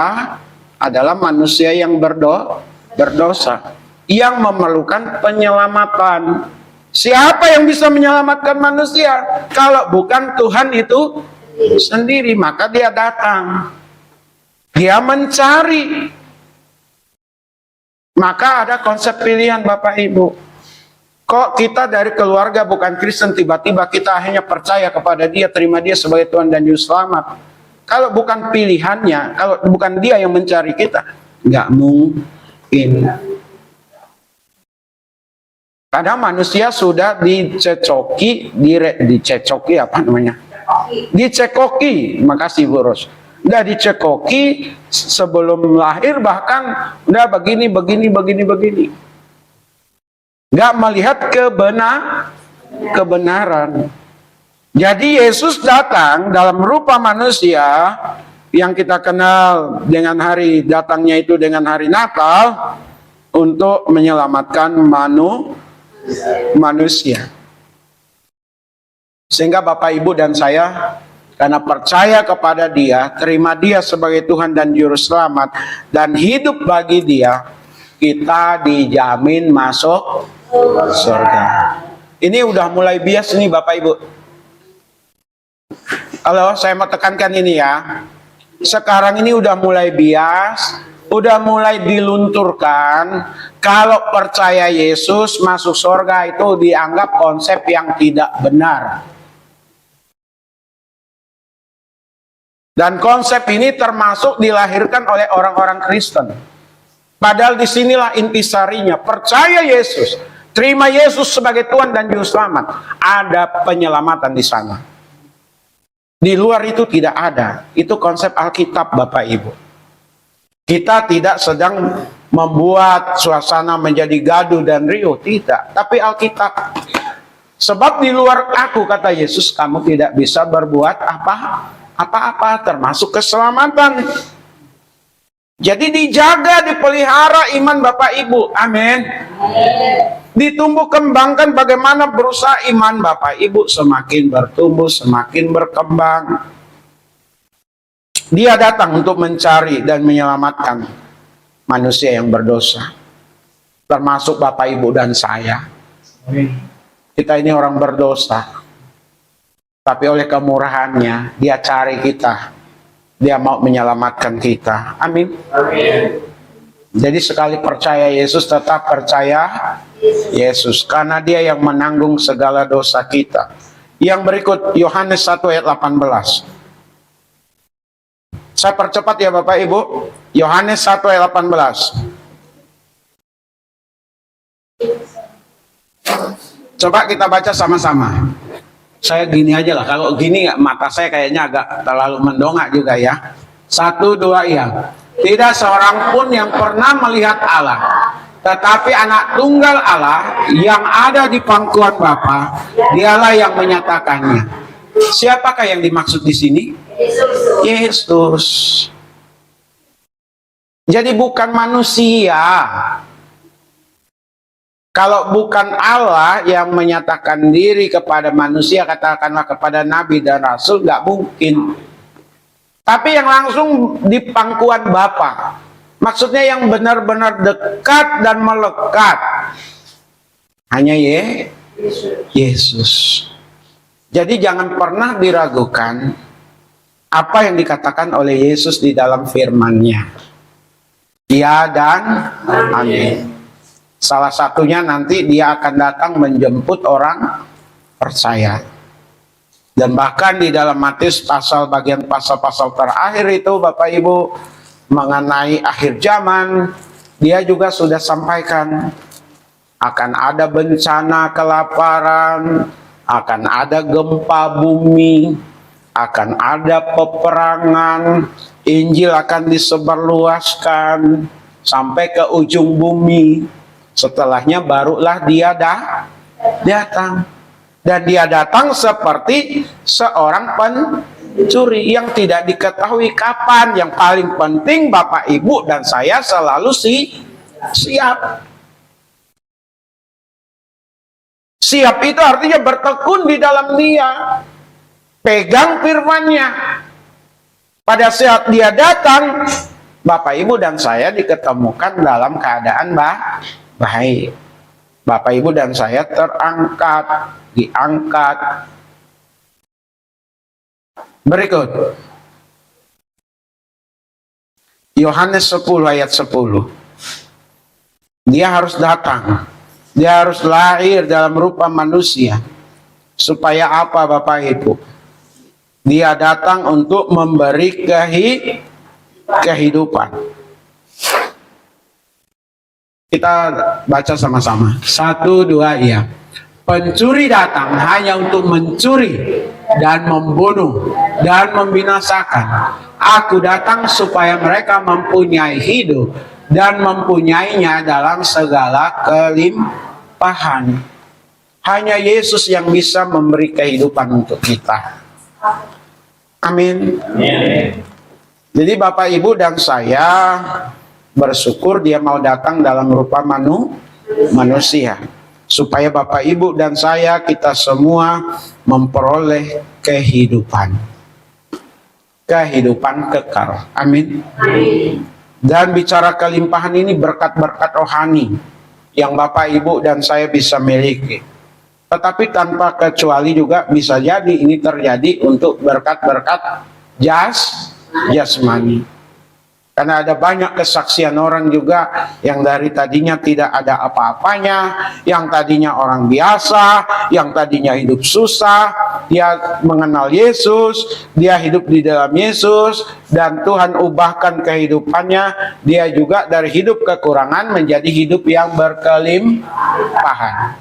A: adalah manusia yang berdosa, yang memerlukan penyelamatan. Siapa yang bisa menyelamatkan manusia kalau bukan Tuhan itu sendiri? Maka dia datang, dia mencari. Maka ada konsep pilihan Bapak Ibu. Kok kita dari keluarga bukan Kristen, tiba-tiba kita hanya percaya kepada dia, terima dia sebagai Tuhan dan Juru Selamat? Kalau bukan pilihannya, kalau bukan dia yang mencari kita, nggak mungkin. Karena manusia sudah dicecoki, dicekoki, makasih Bu Ros. Udah dicekoki sebelum lahir, bahkan udah begini. Nggak melihat kebenaran. Jadi Yesus datang dalam rupa manusia yang kita kenal dengan hari datangnya itu dengan hari Natal untuk menyelamatkan manusia. Sehingga Bapak Ibu dan saya karena percaya kepada dia, terima dia sebagai Tuhan dan Juru Selamat, dan hidup bagi dia, kita dijamin masuk surga. Ini udah mulai bias nih Bapak Ibu. Halo, saya mau tekankan ini ya. Sekarang ini udah mulai bias, udah mulai dilunturkan. Kalau percaya Yesus masuk surga itu dianggap konsep yang tidak benar. Dan konsep ini termasuk dilahirkan oleh orang-orang Kristen. Padahal disinilah intisarinya. Percaya Yesus, terima Yesus sebagai Tuhan dan Juru Selamat. Ada penyelamatan di sana. Di luar itu tidak ada. Itu konsep Alkitab Bapak Ibu. Kita tidak sedang membuat suasana menjadi gaduh dan riuh. Tidak. Tapi Alkitab. Sebab di luar aku, kata Yesus, kamu tidak bisa berbuat apa-apa, termasuk keselamatan. Jadi dijaga, dipelihara iman Bapak Ibu. Amin. Ditumbuh kembangkan bagaimana berusaha iman Bapak Ibu semakin bertumbuh, semakin berkembang. Dia datang untuk mencari dan menyelamatkan manusia yang berdosa. Termasuk Bapak Ibu dan saya. Kita ini orang berdosa. Tapi oleh kemurahannya, dia cari kita. Dia mau menyelamatkan kita. Amin. Amin. Jadi sekali percaya Yesus, tetap percaya Yesus. Karena dia yang menanggung segala dosa kita. Yang berikut, Yohanes 1 ayat 18. Saya percepat ya Bapak Ibu. Yohanes 1 ayat 18. Coba kita baca sama-sama. Saya gini aja lah, kalau gini mata saya kayaknya agak terlalu mendongak juga ya. 1, 2, iya. Tidak seorang pun yang pernah melihat Allah, tetapi anak tunggal Allah yang ada di pangkuan Bapa, dialah yang menyatakannya. Siapakah yang dimaksud di sini? Yesus. Jadi bukan manusia. Kalau bukan Allah yang menyatakan diri kepada manusia, katakanlah kepada nabi dan rasul, nggak mungkin. Tapi yang langsung di pangkuan Bapa, maksudnya yang benar-benar dekat dan melekat, hanya Yesus. Jadi jangan pernah diragukan apa yang dikatakan oleh Yesus di dalam firman-Nya. Ya dan amin. Salah satunya nanti dia akan datang menjemput orang percaya. Dan bahkan di dalam Matius bagian pasal-pasal terakhir itu Bapak Ibu mengenai akhir zaman, dia juga sudah sampaikan akan ada bencana kelaparan, akan ada gempa bumi, akan ada peperangan, Injil akan disebarluaskan sampai ke ujung bumi. Setelahnya barulah dia datang. Dan dia datang seperti seorang pencuri yang tidak diketahui kapan. Yang paling penting Bapak Ibu dan saya selalu siap. Siap itu artinya bertekun di dalam Dia. Pegang firman-Nya. Pada saat Dia datang, Bapak Ibu dan saya diketemukan dalam keadaan baik. Bapak Ibu dan saya terangkat, diangkat. Berikut. Yohanes 10 ayat 10. Dia harus datang. Dia harus lahir dalam rupa manusia. Supaya apa Bapak Ibu? Dia datang untuk memberi kehidupan. Kita baca sama-sama. 1, 2, iya. Pencuri datang hanya untuk mencuri dan membunuh dan membinasakan. Aku datang supaya mereka mempunyai hidup dan mempunyainya dalam segala kelimpahan. Hanya Yesus yang bisa memberi kehidupan untuk kita. Amin. Jadi Bapak Ibu dan saya bersyukur Dia mau datang dalam rupa manusia. Supaya Bapak Ibu dan saya, kita semua memperoleh kehidupan. Kehidupan kekal. Amin. Dan bicara kelimpahan ini berkat-berkat rohani yang Bapak Ibu dan saya bisa miliki. Tetapi tanpa kecuali juga bisa jadi ini terjadi untuk berkat-berkat jasmani. Karena ada banyak kesaksian orang juga yang dari tadinya tidak ada apa-apanya, yang tadinya orang biasa, yang tadinya hidup susah, dia mengenal Yesus, dia hidup di dalam Yesus, dan Tuhan ubahkan kehidupannya, dia juga dari hidup kekurangan menjadi hidup yang berkelimpahan.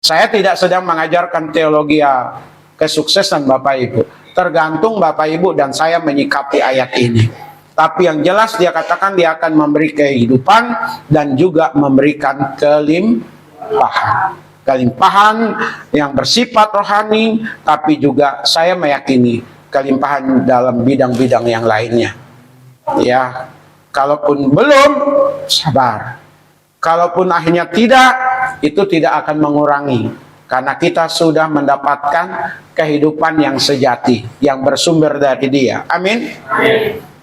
A: Saya tidak sedang mengajarkan teologi kesuksesan Bapak Ibu. Tergantung Bapak Ibu dan saya menyikapi ayat ini. Tapi yang jelas dia katakan dia akan memberi kehidupan dan juga memberikan kelimpahan. Kelimpahan yang bersifat rohani, tapi juga saya meyakini kelimpahan dalam bidang-bidang yang lainnya. Ya, kalaupun belum, sabar. Kalaupun akhirnya tidak, itu tidak akan mengurangi. Karena kita sudah mendapatkan kehidupan yang sejati, yang bersumber dari Dia. Amin.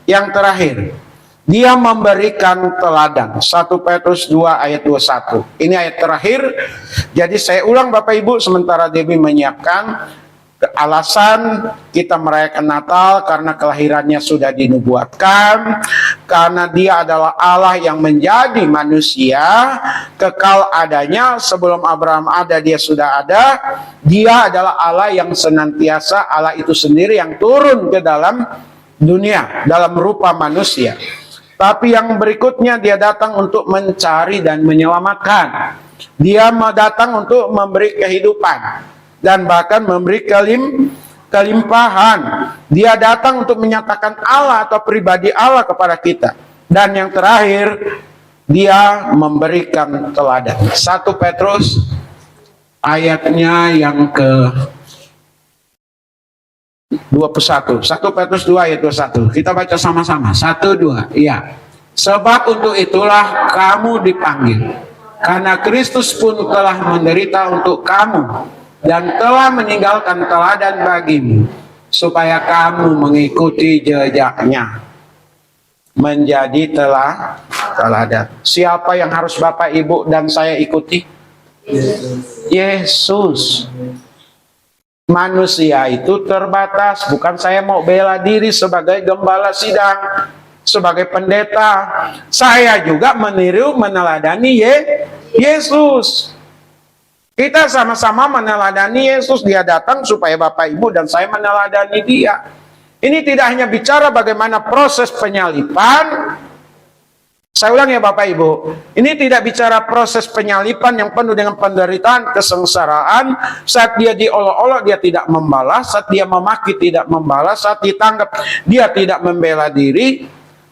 A: Yang terakhir, Dia memberikan teladan. 1 Petrus 2 ayat 21. Ini ayat terakhir. Jadi saya ulang Bapak Ibu sementara Debbie menyiapkan. Alasan kita merayakan Natal karena kelahirannya sudah dinubuatkan, karena Dia adalah Allah yang menjadi manusia, kekal adanya sebelum Abraham ada Dia sudah ada. Dia adalah Allah yang senantiasa, Allah itu sendiri yang turun ke dalam dunia dalam rupa manusia. Tapi yang berikutnya Dia datang untuk mencari dan menyelamatkan. Dia datang untuk memberi kehidupan dan bahkan memberi kelimpahan. Dia datang untuk menyatakan Allah atau pribadi Allah kepada kita. Dan yang terakhir, Dia memberikan teladan. 1 Petrus ayatnya yang ke 21. 1 Petrus 2 ayat 21. Kita baca sama-sama. 1, 2. Iya. Sebab untuk itulah kamu dipanggil. Karena Kristus pun telah menderita untuk kamu dan telah meninggalkan teladan bagimu, supaya kamu mengikuti jejaknya. Menjadi teladan. Siapa yang harus Bapak Ibu dan saya ikuti? Yesus. Manusia itu terbatas. Bukan saya mau bela diri sebagai gembala sidang, sebagai pendeta. Saya juga meniru meneladani Yesus. Kita sama-sama meneladani Yesus. Dia datang supaya Bapak Ibu dan saya meneladani Dia. Ini tidak hanya bicara bagaimana proses penyalipan. Saya ulang ya Bapak Ibu. Ini tidak bicara proses penyalipan yang penuh dengan penderitaan, kesengsaraan. Saat Dia diolok-olok, Dia tidak membalas. Saat Dia memaki, tidak membalas. Saat ditangkap, Dia tidak membela diri.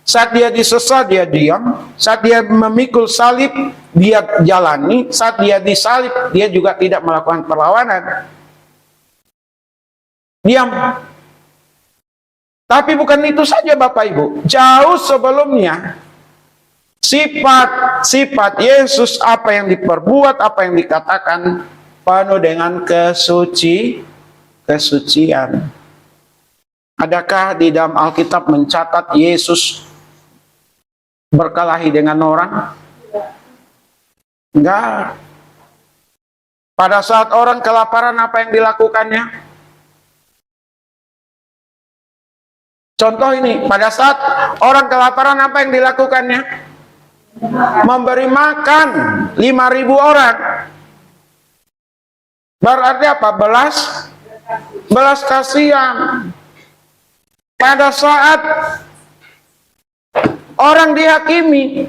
A: Saat Dia disesat, Dia diam. Saat Dia memikul salib, dia jalani, saat dia disalib, dia juga tidak melakukan perlawanan. Diam. Tapi bukan itu saja Bapak Ibu. Jauh sebelumnya, sifat Yesus, apa yang diperbuat, apa yang dikatakan, penuh dengan kesucian. Adakah di dalam Alkitab mencatat Yesus berkelahi dengan orang? Enggak. Pada saat orang kelaparan, apa yang dilakukannya? Contoh ini, pada saat orang kelaparan, apa yang dilakukannya? Memberi makan 5.000 orang. Berarti apa? Belas kasihan. Pada saat orang dihakimi,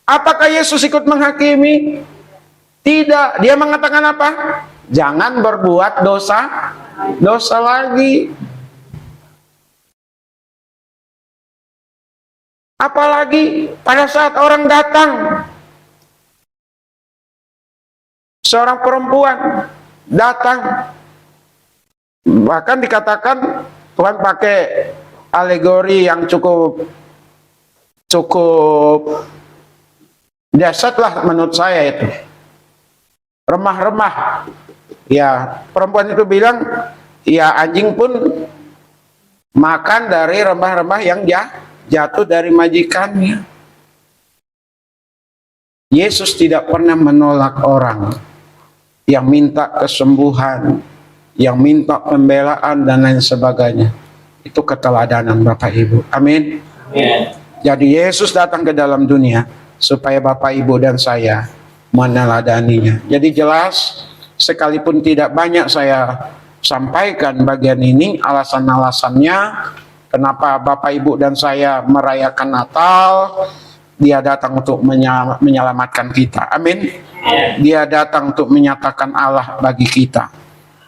A: apakah Yesus ikut menghakimi? Tidak. Dia mengatakan apa? Jangan berbuat dosa lagi. Apalagi pada saat orang datang, seorang perempuan datang, bahkan dikatakan Tuhan pakai alegori yang cukup dahsyat lah menurut saya itu. Remah-remah. Ya, perempuan itu bilang, ya anjing pun makan dari remah-remah yang jatuh dari majikannya. Yesus tidak pernah menolak orang yang minta kesembuhan, yang minta pembelaan dan lain sebagainya. Itu keteladanan Bapak Ibu. Amin. Jadi Yesus datang ke dalam dunia supaya Bapak Ibu dan saya meneladaninya. Jadi jelas, sekalipun tidak banyak saya sampaikan bagian ini, alasan-alasannya kenapa Bapak Ibu dan saya merayakan Natal. Dia datang untuk menyelamatkan kita. Amin. Dia datang untuk menyatakan Allah bagi kita.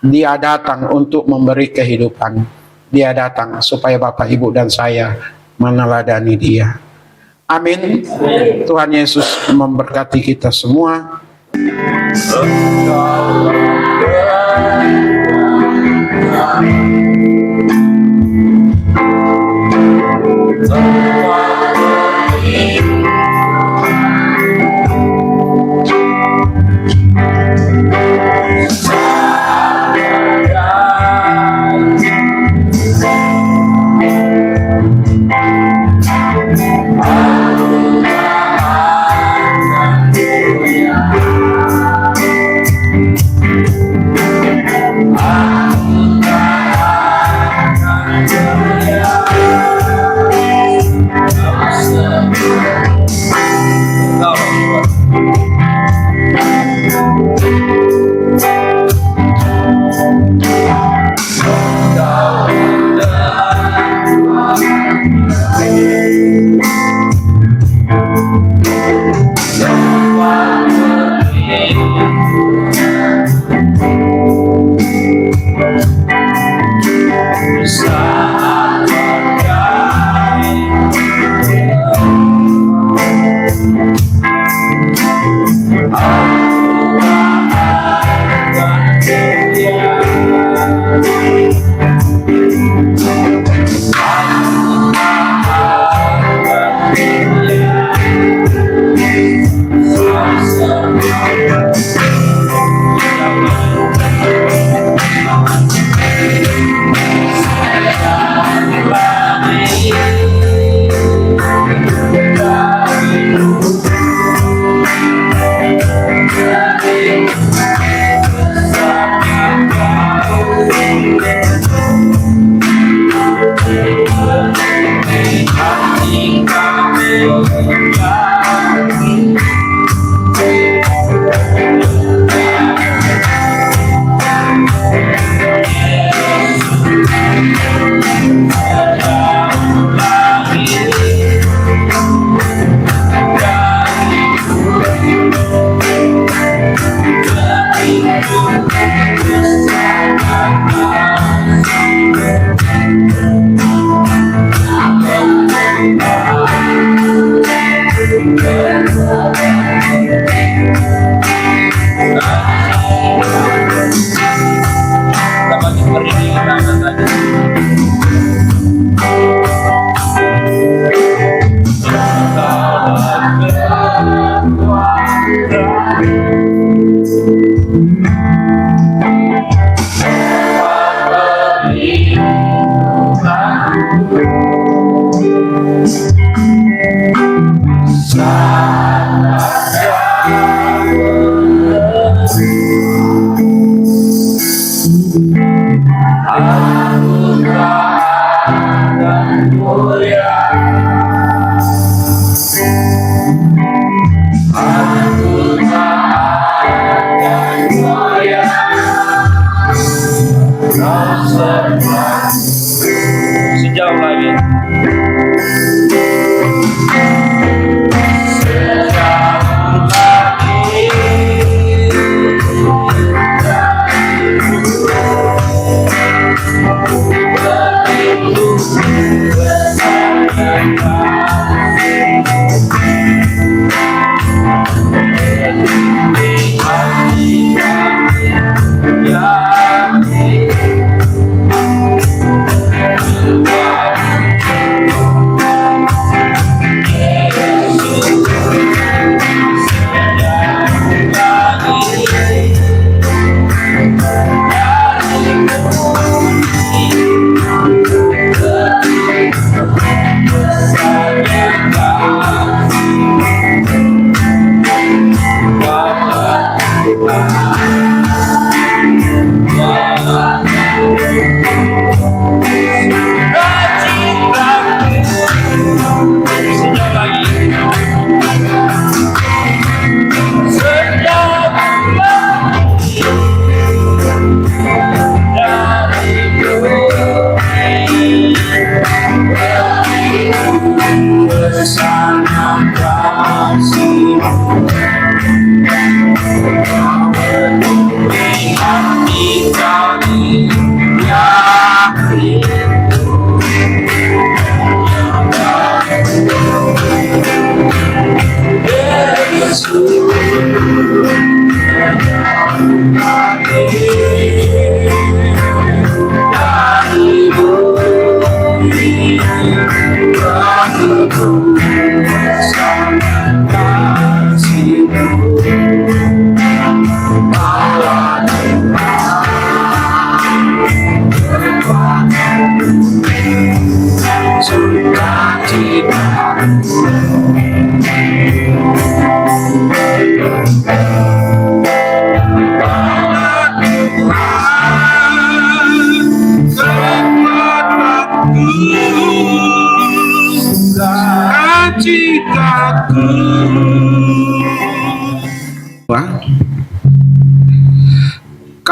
A: Dia datang untuk memberi kehidupan. Dia datang supaya Bapak Ibu dan saya meneladani Dia. Amin. Tuhan Yesus memberkati kita semua.
D: Amen.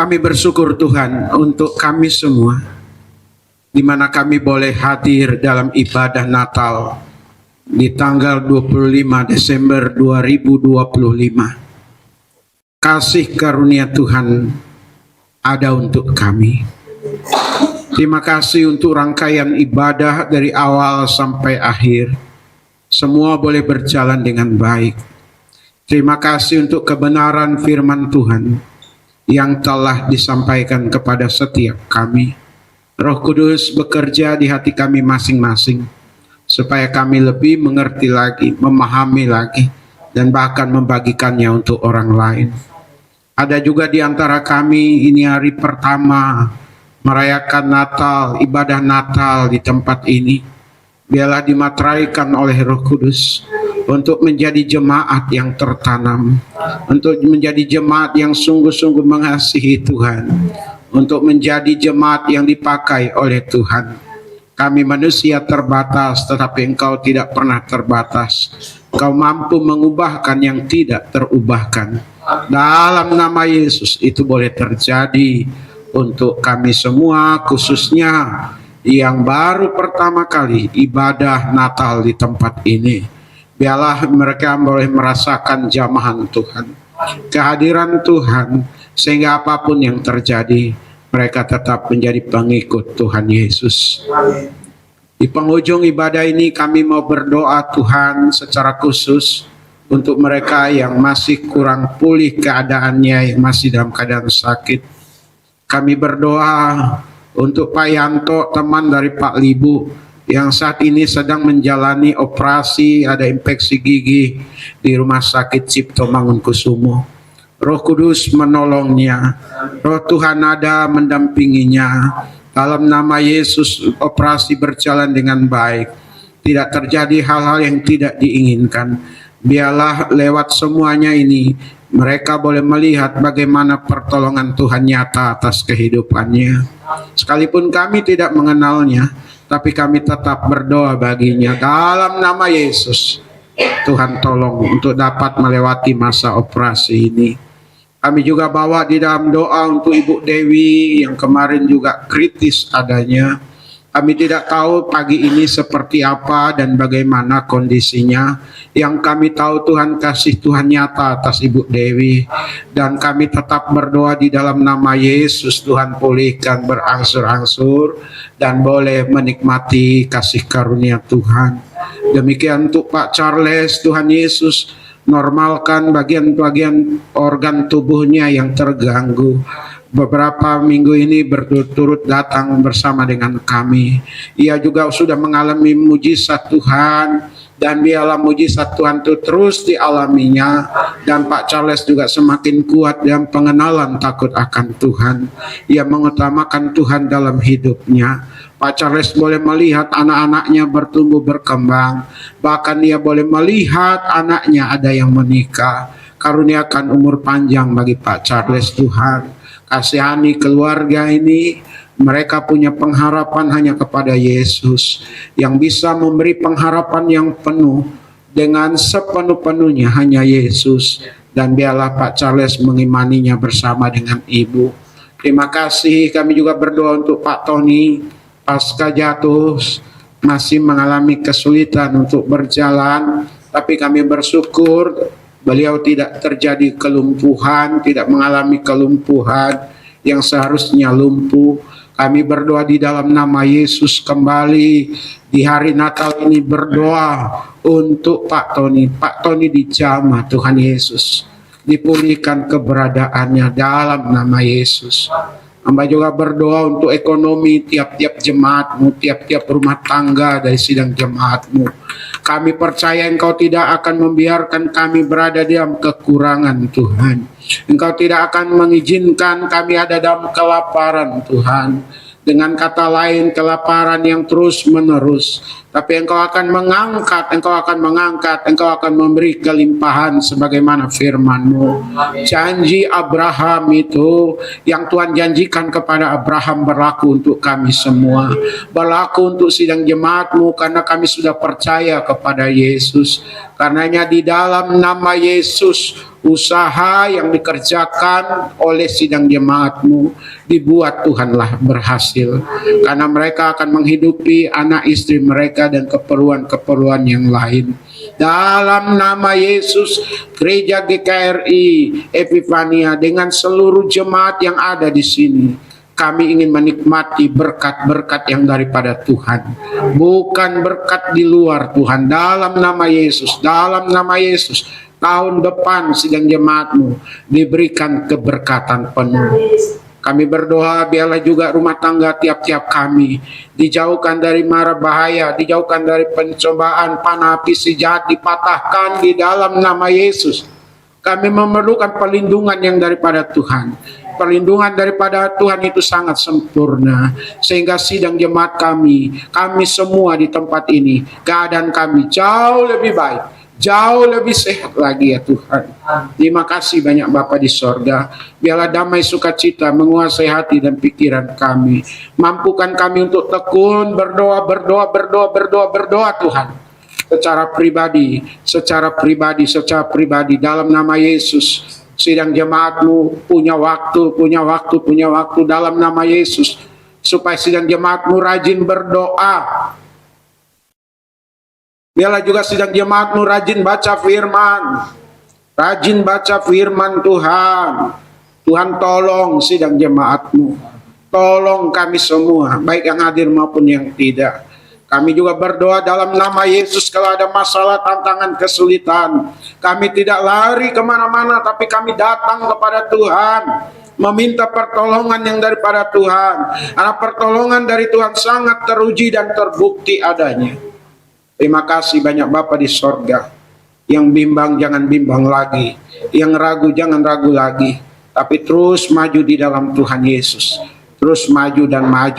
A: Kami bersyukur Tuhan untuk kami semua, di mana kami boleh hadir dalam ibadah Natal di tanggal 25 Desember 2025. Kasih karunia Tuhan ada untuk kami. Terima kasih untuk rangkaian ibadah dari awal sampai akhir. Semua boleh berjalan dengan baik. Terima kasih untuk kebenaran firman Tuhan yang telah disampaikan kepada setiap kami. Roh Kudus bekerja di hati kami masing-masing, supaya kami lebih mengerti lagi, memahami lagi, dan bahkan membagikannya untuk orang lain. Ada juga di antara kami, ini hari pertama merayakan Natal, ibadah Natal di tempat ini. Biarlah dimateraikan oleh Roh Kudus untuk menjadi jemaat yang tertanam, untuk menjadi jemaat yang sungguh-sungguh mengasihi Tuhan, untuk menjadi jemaat yang dipakai oleh Tuhan. Kami manusia terbatas, tetapi Engkau tidak pernah terbatas. Engkau mampu mengubahkan yang tidak terubahkan. Dalam nama Yesus itu boleh terjadi untuk kami semua, khususnya yang baru pertama kali ibadah Natal di tempat ini. Biarlah mereka boleh merasakan jamahan Tuhan, kehadiran Tuhan, sehingga apapun yang terjadi, mereka tetap menjadi pengikut Tuhan Yesus. Di penghujung ibadah ini kami mau berdoa Tuhan secara khusus untuk mereka yang masih kurang pulih keadaannya, yang masih dalam keadaan sakit. Kami berdoa untuk Pak Yanto, teman dari Pak Libu, yang saat ini sedang menjalani operasi, ada infeksi gigi di Rumah Sakit Cipto Mangunkusumo. Roh Kudus menolongnya, Roh Tuhan ada mendampinginya. Dalam nama Yesus, operasi berjalan dengan baik. Tidak terjadi hal-hal yang tidak diinginkan. Biarlah lewat semuanya ini, mereka boleh melihat bagaimana pertolongan Tuhan nyata atas kehidupannya. Sekalipun kami tidak mengenalnya, tapi kami tetap berdoa baginya. Dalam nama Yesus, Tuhan tolong untuk dapat melewati masa operasi ini. Kami juga bawa di dalam doa untuk Ibu Dewi yang kemarin juga kritis adanya. Kami tidak tahu pagi ini seperti apa dan bagaimana kondisinya. Yang kami tahu Tuhan, kasih Tuhan nyata atas Ibu Dewi. Dan kami tetap berdoa di dalam nama Yesus, Tuhan pulihkan berangsur-angsur dan boleh menikmati kasih karunia Tuhan. Demikian untuk Pak Charles, Tuhan Yesus normalkan bagian-bagian organ tubuhnya yang terganggu. Beberapa minggu ini berturut-turut datang bersama dengan kami. Ia juga sudah mengalami mujizat Tuhan, dan biarlah mujizat Tuhan itu terus dialaminya, dan Pak Charles juga semakin kuat dalam pengenalan takut akan Tuhan. Ia mengutamakan Tuhan dalam hidupnya. Pak Charles boleh melihat anak-anaknya bertumbuh berkembang, bahkan ia boleh melihat anaknya ada yang menikah. Karuniakan umur panjang bagi Pak Charles Tuhan. Kasihani keluarga ini, mereka punya pengharapan hanya kepada Yesus yang bisa memberi pengharapan yang penuh dengan sepenuh-penuhnya hanya Yesus. Dan biarlah Pak Charles mengimaninya bersama dengan Ibu. Terima kasih. Kami juga berdoa untuk Pak Tony, pasca jatuh masih mengalami kesulitan untuk berjalan. Tapi kami bersyukur beliau tidak terjadi kelumpuhan, tidak mengalami kelumpuhan yang seharusnya lumpuh. Kami berdoa di dalam nama Yesus kembali di hari Natal ini, berdoa untuk Pak Tony. Pak Tony dijamah Tuhan Yesus, dipulihkan keberadaannya dalam nama Yesus. Hamba juga berdoa untuk ekonomi tiap-tiap jemaatmu, tiap-tiap rumah tangga dari sidang jemaatmu. Kami percaya Engkau tidak akan membiarkan kami berada dalam kekurangan, Tuhan. Engkau tidak akan mengizinkan kami ada dalam kelaparan, Tuhan. Dengan kata lain, kelaparan yang terus menerus. Tapi Engkau akan mengangkat, Engkau akan memberi kelimpahan sebagaimana firman-Mu. Janji Abraham itu yang Tuhan janjikan kepada Abraham berlaku untuk kami semua. Berlaku untuk sidang jemaat-Mu karena kami sudah percaya kepada Yesus. Karenanya di dalam nama Yesus, usaha yang dikerjakan oleh sidang jemaat-Mu dibuat Tuhanlah berhasil. Karena mereka akan menghidupi anak istri mereka dan keperluan-keperluan yang lain. Dalam nama Yesus, Gereja GKRI Epifania dengan seluruh jemaat yang ada di sini, kami ingin menikmati berkat-berkat yang daripada Tuhan. Bukan berkat di luar Tuhan. Dalam nama Yesus, tahun depan sidang jemaat-Mu diberikan keberkatan penuh. Kami berdoa biarlah juga rumah tangga tiap-tiap kami dijauhkan dari mara bahaya, dijauhkan dari pencobaan, panah api si jahat dipatahkan di dalam nama Yesus. Kami memerlukan perlindungan yang daripada Tuhan. Perlindungan daripada Tuhan itu sangat sempurna, sehingga sidang jemaat kami semua di tempat ini, keadaan kami jauh lebih baik, jauh lebih sehat lagi ya Tuhan. Terima kasih banyak Bapa di sorga. Biarlah damai sukacita menguasai hati dan pikiran kami. Mampukan kami untuk tekun berdoa Tuhan. Secara pribadi dalam nama Yesus. Sidang jemaat-Mu punya waktu dalam nama Yesus. Supaya sidang jemaat-Mu rajin berdoa. Biarlah juga sidang jemaat-Mu rajin baca firman Tuhan. Tuhan tolong sidang jemaat-Mu. Tolong kami semua, baik yang hadir maupun yang tidak. Kami juga berdoa dalam nama Yesus kalau ada masalah, tantangan, kesulitan. Kami tidak lari kemana-mana, tapi kami datang kepada Tuhan. Meminta pertolongan yang daripada Tuhan. Karena pertolongan dari Tuhan sangat teruji dan terbukti adanya. Terima kasih banyak Bapa di sorga. Yang bimbang jangan bimbang lagi. Yang ragu jangan ragu lagi. Tapi terus maju di dalam Tuhan Yesus. Terus maju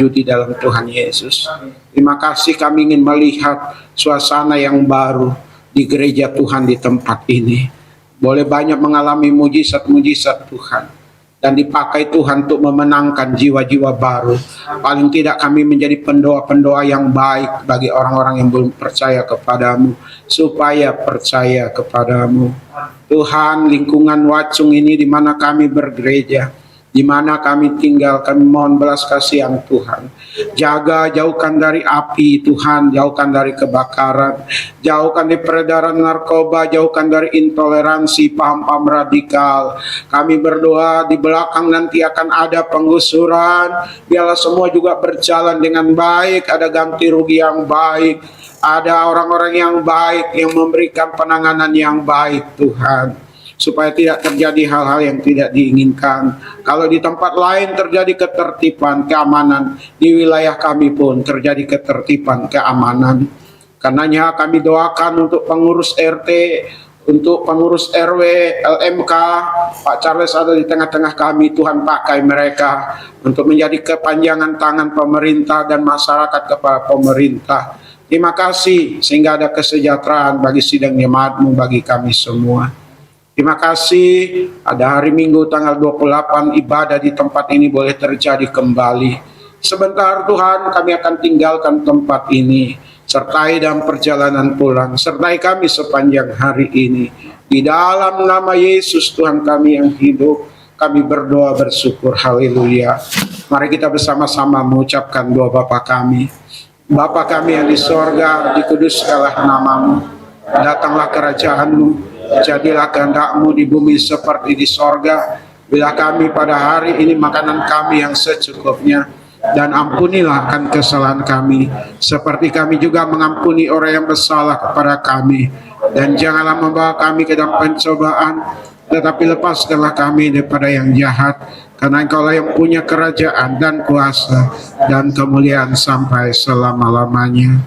A: di dalam Tuhan Yesus. Terima kasih kami ingin melihat suasana yang baru di gereja Tuhan di tempat ini. Boleh banyak mengalami mujizat-mujizat Tuhan. Dan dipakai Tuhan untuk memenangkan jiwa-jiwa baru. Paling tidak kami menjadi pendoa-pendoa yang baik bagi orang-orang yang belum percaya kepadamu. Supaya percaya kepadamu. Tuhan, lingkungan Wacung ini di mana kami bergereja, di mana kami tinggal, kami mohon belas kasihan Tuhan. Jaga, jauhkan dari api Tuhan, jauhkan dari kebakaran, jauhkan dari peredaran narkoba, jauhkan dari intoleransi, paham-paham radikal. Kami berdoa di belakang nanti akan ada penggusuran, biarlah semua juga berjalan dengan baik, ada ganti rugi yang baik, ada orang-orang yang baik yang memberikan penanganan yang baik Tuhan. Supaya tidak terjadi hal-hal yang tidak diinginkan. Kalau di tempat lain terjadi ketertiban, keamanan, di wilayah kami pun terjadi ketertiban, keamanan. Karenanya kami doakan untuk pengurus RT, untuk pengurus RW, LMK, Pak Charles ada di tengah-tengah kami, Tuhan pakai mereka untuk menjadi kepanjangan tangan pemerintah dan masyarakat kepada pemerintah. Terima kasih sehingga ada kesejahteraan bagi sidang jemaat-Mu, bagi kami semua. Terima kasih, ada hari Minggu tanggal 28 ibadah di tempat ini boleh terjadi kembali. Sebentar Tuhan kami akan tinggalkan tempat ini. Sertai dalam perjalanan pulang. Sertai kami sepanjang hari ini. Di dalam nama Yesus Tuhan kami yang hidup. Kami berdoa bersyukur. Haleluya. Mari kita bersama-sama mengucapkan doa Bapa kami. Bapa kami yang di sorga, dikuduskanlah namamu. datanglah kerajaan-Mu, jadilah kehendak-Mu di bumi seperti di sorga. Bila kami pada hari ini makanan kami yang secukupnya, dan ampunilah akan kesalahan kami, seperti kami juga mengampuni orang yang bersalah kepada kami. Dan janganlah membawa kami ke dalam pencobaan, tetapi lepaskanlah kami daripada yang jahat, karena Engkaulah yang punya kerajaan dan kuasa dan kemuliaan sampai selama-lamanya.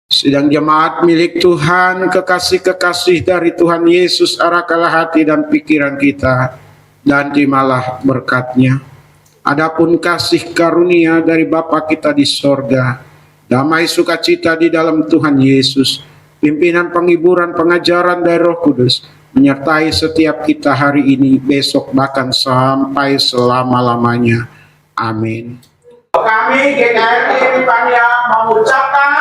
A: Sidang jemaat milik Tuhan, kekasih-kekasih dari Tuhan Yesus, arahkanlah hati dan pikiran kita, dan terimalah berkat-Nya. Adapun kasih karunia dari Bapa kita di sorga, damai sukacita di dalam Tuhan Yesus, pimpinan penghiburan pengajaran dari Roh Kudus, menyertai setiap kita hari ini, besok, bahkan sampai selama-lamanya. Amin. Kami GKRI Pania mengucapkan